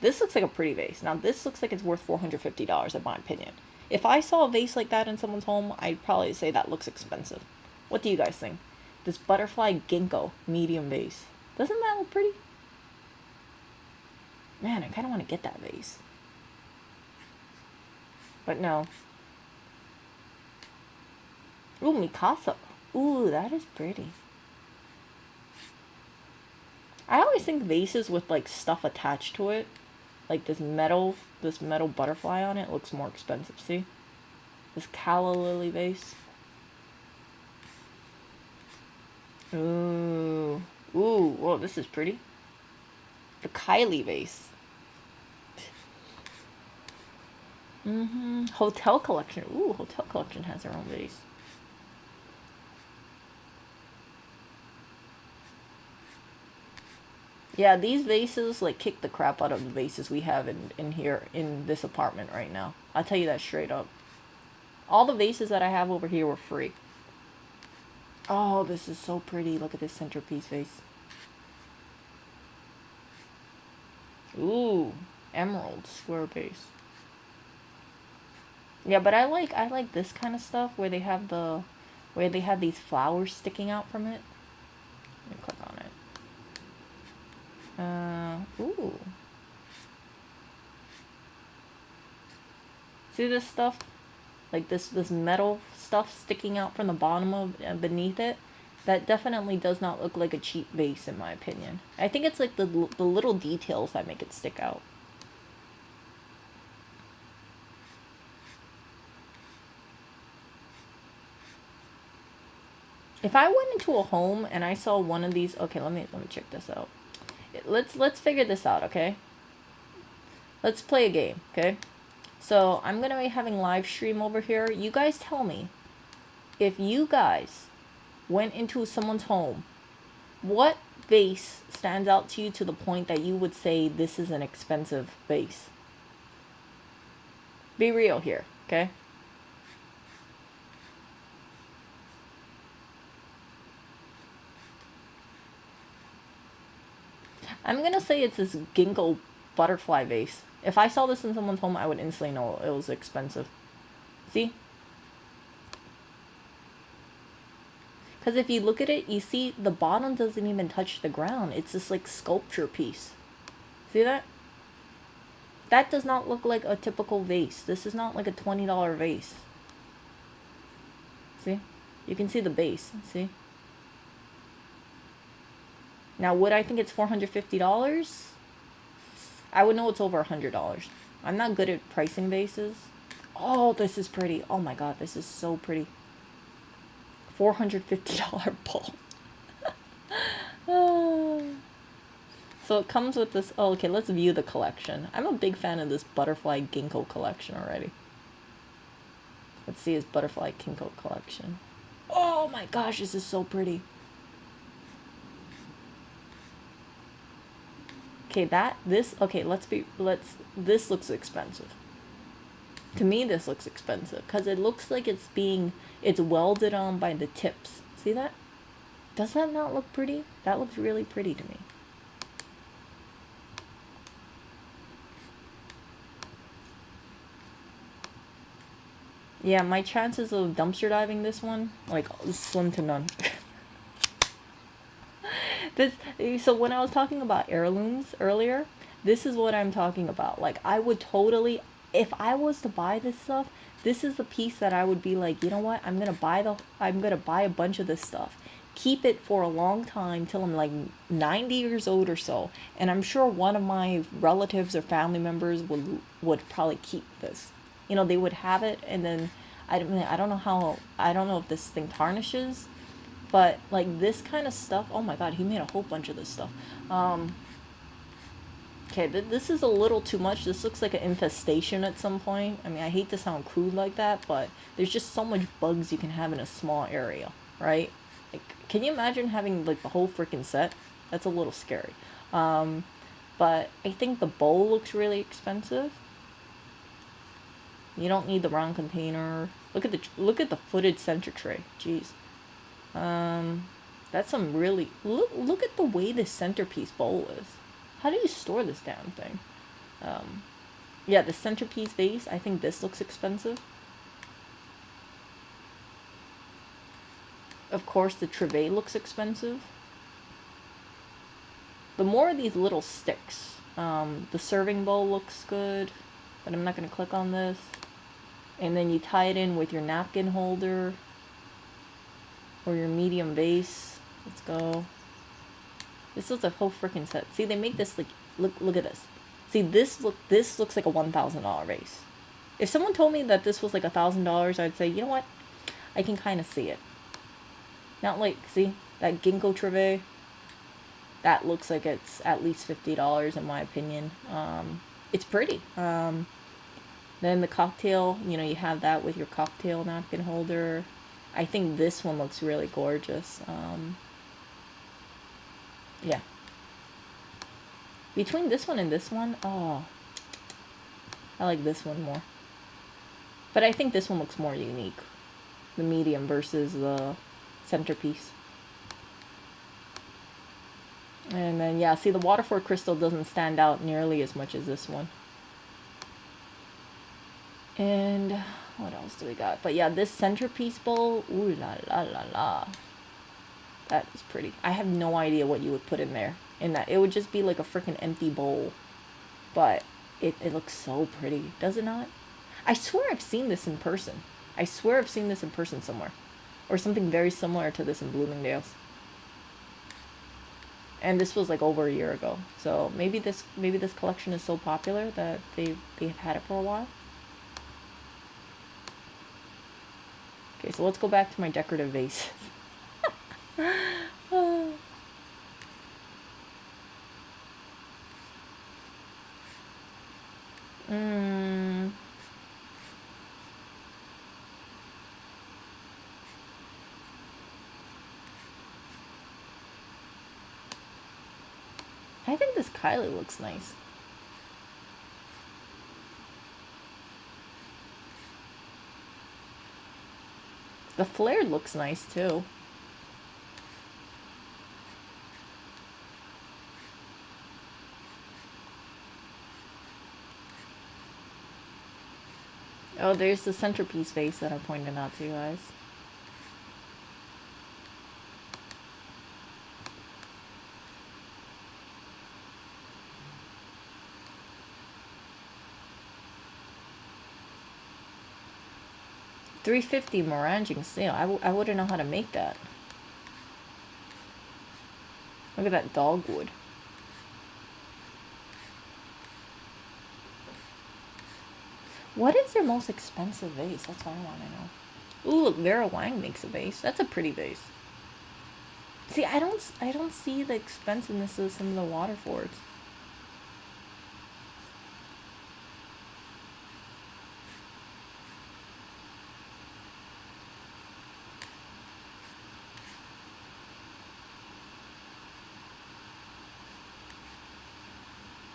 [SPEAKER 1] This looks like a pretty vase. Now, this looks like it's worth $450, in my opinion. If I saw a vase like that in someone's home, I'd probably say that looks expensive. What do you guys think? This butterfly ginkgo medium vase. Doesn't that look pretty? Man, I kind of want to get that vase. But no. Ooh, Mikasa. Ooh, that is pretty. I always think vases with like stuff attached to it, like this metal butterfly on it, looks more expensive. See? This calla lily vase. Ooh. Ooh, whoa, this is pretty. The Kylie vase. Hotel collection. Ooh, hotel collection has their own vase. Yeah, these vases like kick the crap out of the vases we have in here in this apartment right now. I'll tell you that straight up. All the vases that I have over here were free. Oh, this is so pretty. Look at this centerpiece vase. Ooh, emerald square base. Yeah, but I like this kind of stuff where they have these flowers sticking out from it. Let me click on it. Ooh. See this stuff? Like this metal stuff sticking out from the bottom of beneath it? That definitely does not look like a cheap vase in my opinion. I think it's like the little details that make it stick out. If I went into a home and I saw one of these, okay, let me check this out. Let's figure this out, okay? Let's play a game, okay? So I'm gonna be having live stream over here. You guys tell me if you guys went into someone's home What vase stands out to you to the point that you would say this is an expensive vase? Be real here, okay? I'm gonna say it's this ginkgo butterfly vase. If I saw this in someone's home, I would instantly know it was expensive. See? Because if you look at it, you see the bottom doesn't even touch the ground. It's this like sculpture piece. See that? That does not look like a typical vase. This is not like a $20 vase. See? You can see the base. See? Now, would I think it's $450? I would know it's over $100. I'm not good at pricing vases. Oh, this is pretty. Oh my god, this is so pretty. $450 bowl. So it comes with this. Oh, okay, let's view the collection. I'm a big fan of this butterfly ginkgo collection already. Let's see his butterfly ginkgo collection. Oh my gosh, this is so pretty. Okay, this looks expensive. To me, this looks expensive because it looks like it's welded on by the tips. See that? Does that not look pretty? That looks really pretty to me. Yeah, my chances of dumpster diving this one, like, slim to none. So when I was talking about heirlooms earlier, this is what I'm talking about. Like, I would totally, if I was to buy this stuff, this is the piece that I would be like, you know what? I'm gonna buy a bunch of this stuff, keep it for a long time till I'm like 90 years old or so, and I'm sure one of my relatives or family members would probably keep this. You know, they would have it, and then I don't know if this thing tarnishes. But, like, this kind of stuff, oh my god, he made a whole bunch of this stuff. Okay, this is a little too much. This looks like an infestation at some point. I mean, I hate to sound crude like that, but there's just so much bugs you can have in a small area, right? Like, can you imagine having, like, the whole freaking set? That's a little scary. But I think the bowl looks really expensive. You don't need the round container. Look at the footed center tray. Jeez. That's some really look at the way this centerpiece bowl is. How do you store this damn thing? Yeah, the centerpiece vase, I think this looks expensive. Of course, the treve looks expensive. The more of these little sticks. The serving bowl looks good, but I'm not going to click on this. And then you tie it in with your napkin holder. Or your medium vase. Let's go. This is a whole freaking set. See, they make this like look at this. See, this looks like a $1,000 vase. If someone told me that this was like $1,000, I'd say, you know what? I can kind of see it. Not like, see that ginkgo treve. That looks like it's at least $50 in my opinion. It's pretty. Then the cocktail, you know, you have that with your cocktail napkin holder. I think this one looks really gorgeous. Yeah. Between this one and this one, oh, I like this one more. But I think this one looks more unique. The medium versus the centerpiece. And then, yeah, see, the Waterford crystal doesn't stand out nearly as much as this one. And what else do we got? But yeah, this centerpiece bowl, ooh la la la la. That is pretty. I have no idea what you would put in there. In that, it would just be like a freaking empty bowl. But it looks so pretty, does it not? I swear I've seen this in person. I swear I've seen this in person somewhere. Or something very similar to this in Bloomingdale's. And this was like over a year ago. So maybe this collection is so popular that they've had it for a while. Okay, so let's go back to my decorative vases. I think this Kylie looks nice. The flare looks nice too. Oh, there's the centerpiece vase that I pointed out to you guys. $350 Meranging sale. I wouldn't know how to make that. Look at that dogwood. What is their most expensive vase? That's what I want to know. Ooh, look, Vera Wang makes a vase. That's a pretty vase. See, I don't see the expensiveness of some of the Waterfords.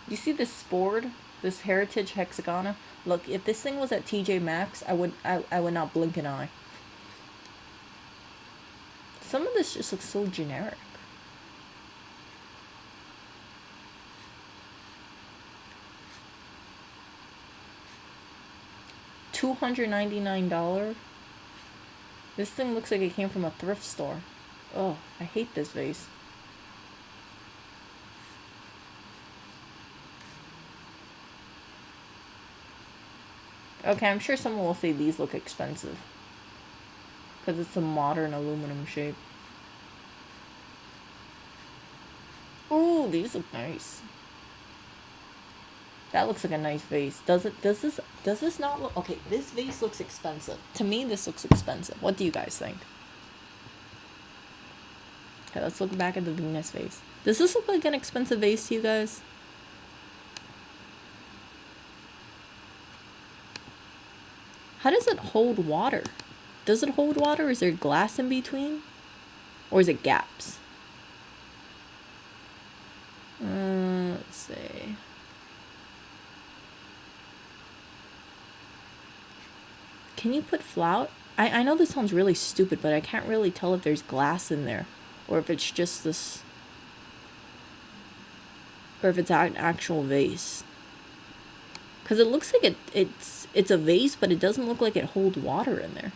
[SPEAKER 1] You see this Spord? This Heritage Hexagona? Look, if this thing was at TJ Maxx, I would not blink an eye. Some of this just looks so generic. $299? This thing looks like it came from a thrift store. Oh, I hate this vase. Okay, I'm sure someone will say these look expensive. Because it's a modern aluminum shape. Ooh, these look nice. That looks like a nice vase. Does this not look... Okay, this vase looks expensive. To me, this looks expensive. What do you guys think? Okay, let's look back at the Venus vase. Does this look like an expensive vase to you guys? How does it hold water? Does it hold water? Is there glass in between? Or is it gaps? Let's see. Can you put flout? I know this sounds really stupid, but I can't really tell if there's glass in there. Or if it's just this... Or if it's an actual vase. Because it looks like it's a vase, but it doesn't look like it holds water in there.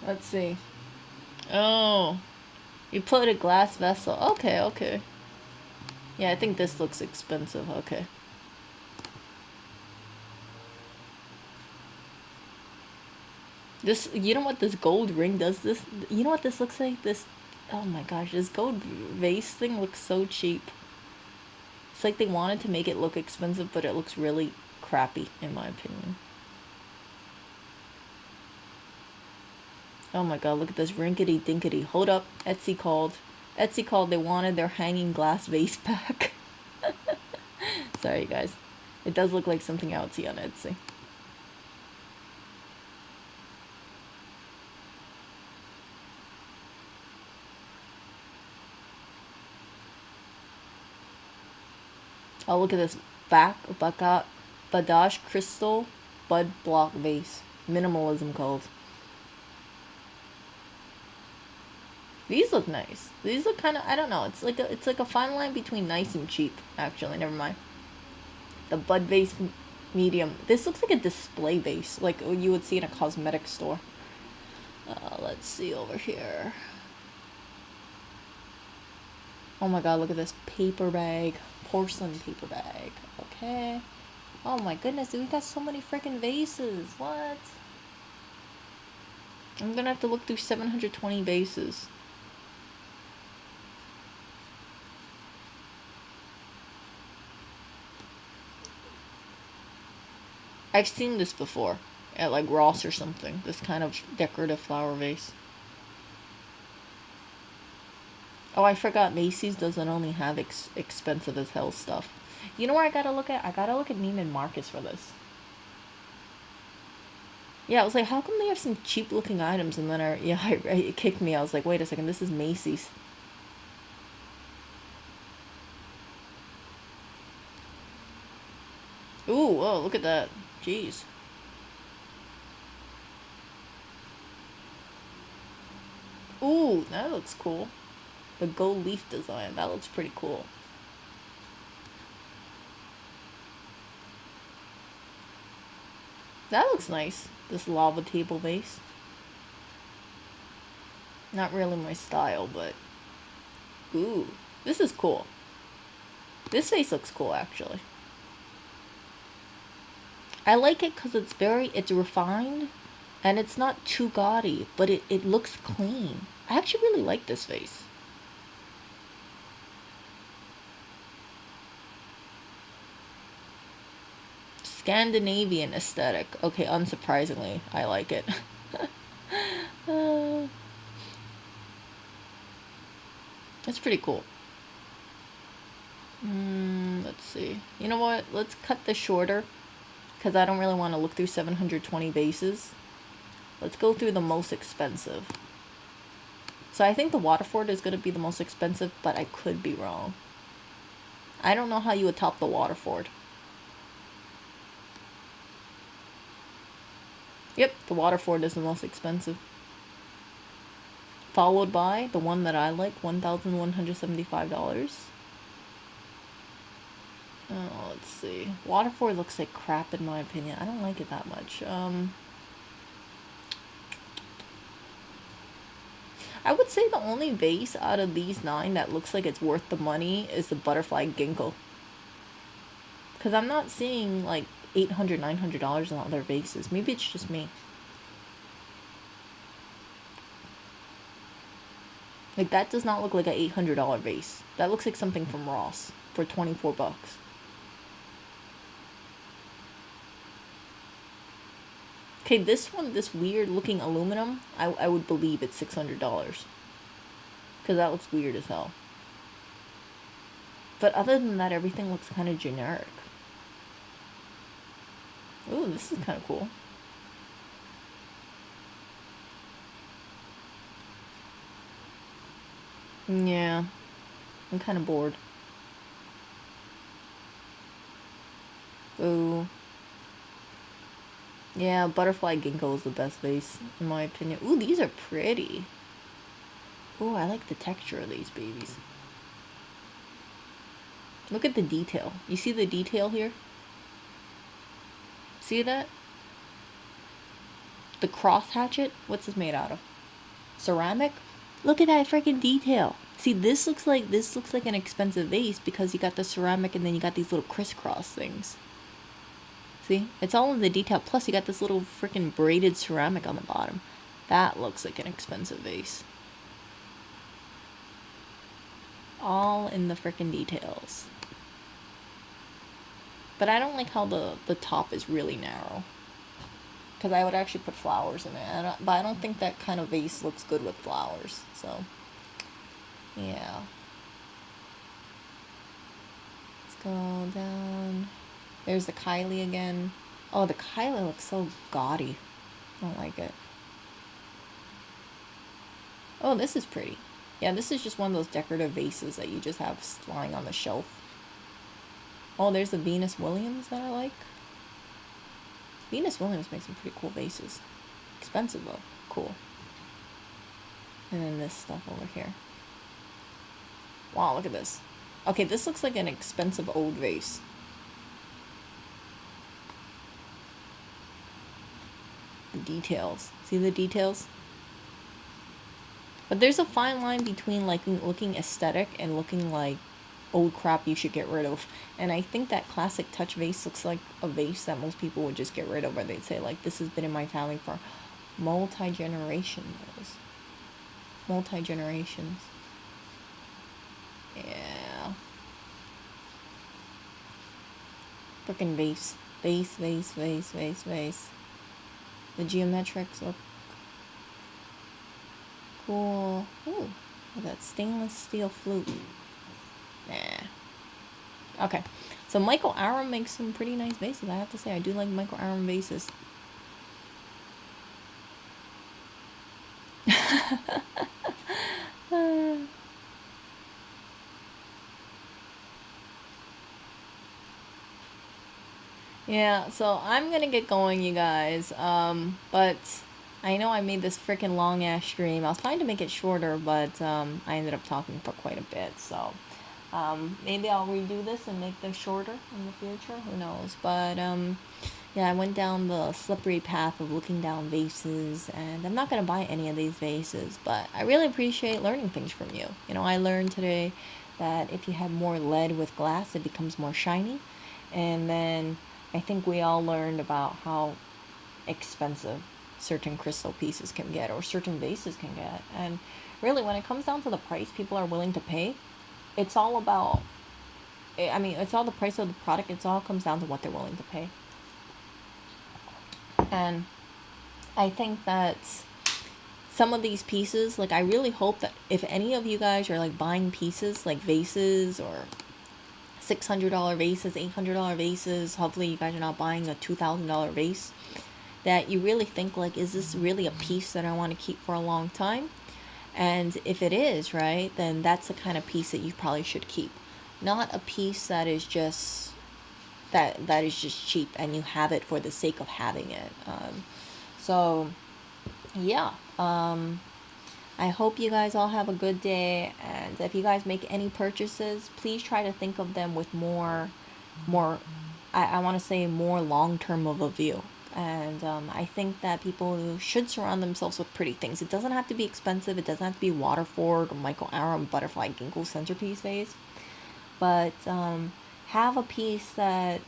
[SPEAKER 1] Let's see. Oh, you put a glass vessel. Okay, okay. Yeah, I think this looks expensive. Okay. This, you know what this gold ring does? This, you know what this looks like? This, oh my gosh, this gold vase thing looks so cheap. It's like they wanted to make it look expensive, but it looks really crappy, in my opinion. Oh my god, look at this rinkety dinkety. Hold up, Etsy called. Etsy called, they wanted their hanging glass vase back. Sorry, you guys. It does look like something I would see on Etsy. Oh, look at this. Badash Crystal Bud Block Vase. Minimalism called. These look nice. These look kind of, I don't know. It's like a fine line between nice and cheap. Actually, never mind. The Bud Vase medium. This looks like a display vase, like you would see in a cosmetic store. Let's see over here. Oh my god, look at this paper bag. Porcelain paper bag. Okay. Oh my goodness, dude, we got so many freaking vases. What? I'm gonna have to look through 720 vases. I've seen this before. at like Ross or something. This kind of decorative flower vase. Oh, I forgot Macy's doesn't only have expensive as hell stuff. You know where I gotta look at? I gotta look at Neiman Marcus for this. Yeah, I was like, how come they have some cheap looking items? And then it kicked me. I was like, wait a second, this is Macy's. Ooh, whoa, look at that. Jeez. Ooh, that looks cool. The gold leaf design, that looks pretty cool. That looks nice. This lava table vase. Not really my style, but... Ooh, this is cool. This vase looks cool, actually. I like it because it's refined, and it's not too gaudy, but it looks clean. I actually really like this vase. Scandinavian aesthetic. Okay, unsurprisingly, I like it. That's pretty cool. Let's see. You know what? Let's cut this shorter, because I don't really want to look through 720 vases. Let's go through the most expensive. So I think the Waterford is going to be the most expensive, but I could be wrong. I don't know how you would top the Waterford. Yep, the Waterford is the most expensive. Followed by the one that I like, $1,175. Oh, let's see. Waterford looks like crap in my opinion. I don't like it that much. I would say the only vase out of these 9 that looks like it's worth the money is the butterfly ginkgo. Because I'm not seeing like $800, $900 on other vases. Maybe it's just me. Like, that does not look like an $800 vase. That looks like something from Ross for 24 bucks. Okay, this one, this weird looking aluminum, I would believe it's $600. Because that looks weird as hell. But other than that, everything looks kind of generic. Ooh, this is kind of cool. Yeah, I'm kind of bored. Ooh. Yeah, butterfly ginkgo is the best vase, in my opinion. Ooh, these are pretty. Ooh, I like the texture of these babies. Look at the detail. You see the detail here? See that? The cross hatchet? What's this made out of? Ceramic? Look at that freaking detail. See, this looks like an expensive vase because you got the ceramic and then you got these little crisscross things. See? It's all in the detail. Plus, you got this little freaking braided ceramic on the bottom. That looks like an expensive vase. All in the freaking details. But I don't like how the top is really narrow. Because I would actually put flowers in it. But I don't think that kind of vase looks good with flowers. So, yeah. Let's go down. There's the Kylie again. Oh, the Kylie looks so gaudy. I don't like it. Oh, this is pretty. Yeah, this is just one of those decorative vases that you just have lying on the shelf. Oh, there's the Venus Williams that I like. Venus Williams makes some pretty cool vases. Expensive though. Cool. And then this stuff over here. Wow, look at this. Okay, this looks like an expensive old vase. The details. See the details? But there's a fine line between like looking aesthetic and looking like old crap you should get rid of. And I think that classic touch vase looks like a vase that most people would just get rid of, or they'd say like, this has been in my family for multi-generations. Multi-generations. Yeah. Frickin' vase. Vase, vase, vase, vase, vase. The geometrics look cool. Ooh, that stainless steel flute. Nah. Okay. So Michael Aram makes some pretty nice vases. I have to say, I do like Michael Aram vases. Yeah, so I'm gonna get going, you guys. But I know I made this freaking long ass stream. I was trying to make it shorter, but I ended up talking for quite a bit. So maybe I'll redo this and make them shorter in the future. Who knows? But yeah, I went down the slippery path of looking down vases, and I'm not gonna buy any of these vases. But I really appreciate learning things from you. You know, I learned today that if you have more lead with glass, it becomes more shiny, and then I think we all learned about how expensive certain crystal pieces can get or certain vases can get. And really, when it comes down to the price people are willing to pay, it's all about, I mean, it's all the price of the product. It all comes down to what they're willing to pay. And I think that some of these pieces, like, I really hope that if any of you guys are like buying pieces like vases or $600 vases, $800 vases, hopefully you guys are not buying a $2,000 vase, that you really think like, is this really a piece that I want to keep for a long time? And if it is, right, then that's the kind of piece that you probably should keep. Not a piece that is just that is just cheap and you have it for the sake of having it. So yeah, I hope you guys all have a good day, and if you guys make any purchases, please try to think of them with more, I want to say more long-term of a view. And I think that people should surround themselves with pretty things. It doesn't have to be expensive. It doesn't have to be Waterford or Michael Aram butterfly ginkgo centerpiece vase. But have a piece that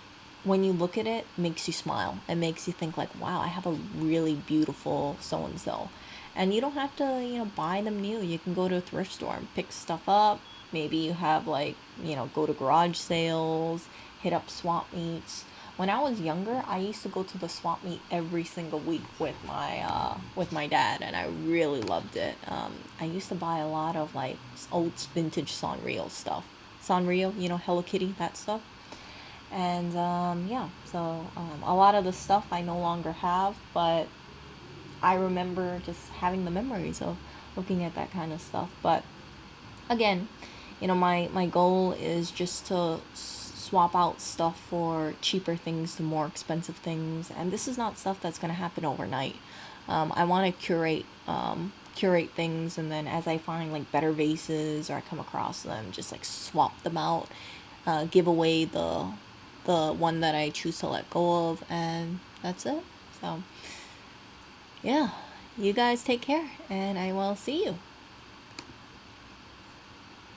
[SPEAKER 1] when you look at it makes you smile. It makes you think like, wow, I have a really beautiful so-and-so. And you don't have to, you know, buy them new. You can go to a thrift store and pick stuff up. Maybe you have like, you know, go to garage sales, hit up swap meets. When I was younger, I used to go to the swap meet every single week with my dad, and I really loved it. I used to buy a lot of like old vintage Sanrio stuff. Sanrio, you know, Hello Kitty, that stuff. And yeah, so a lot of the stuff I no longer have, but I remember just having the memories of looking at that kind of stuff. But again, you know, my goal is just to swap out stuff for cheaper things to more expensive things, and this is not stuff that's going to happen overnight. I want to curate things, and then as I find like better vases or I come across them, just like swap them out, give away the one that I choose to let go of, and that's it. So yeah, you guys take care, and I will see you.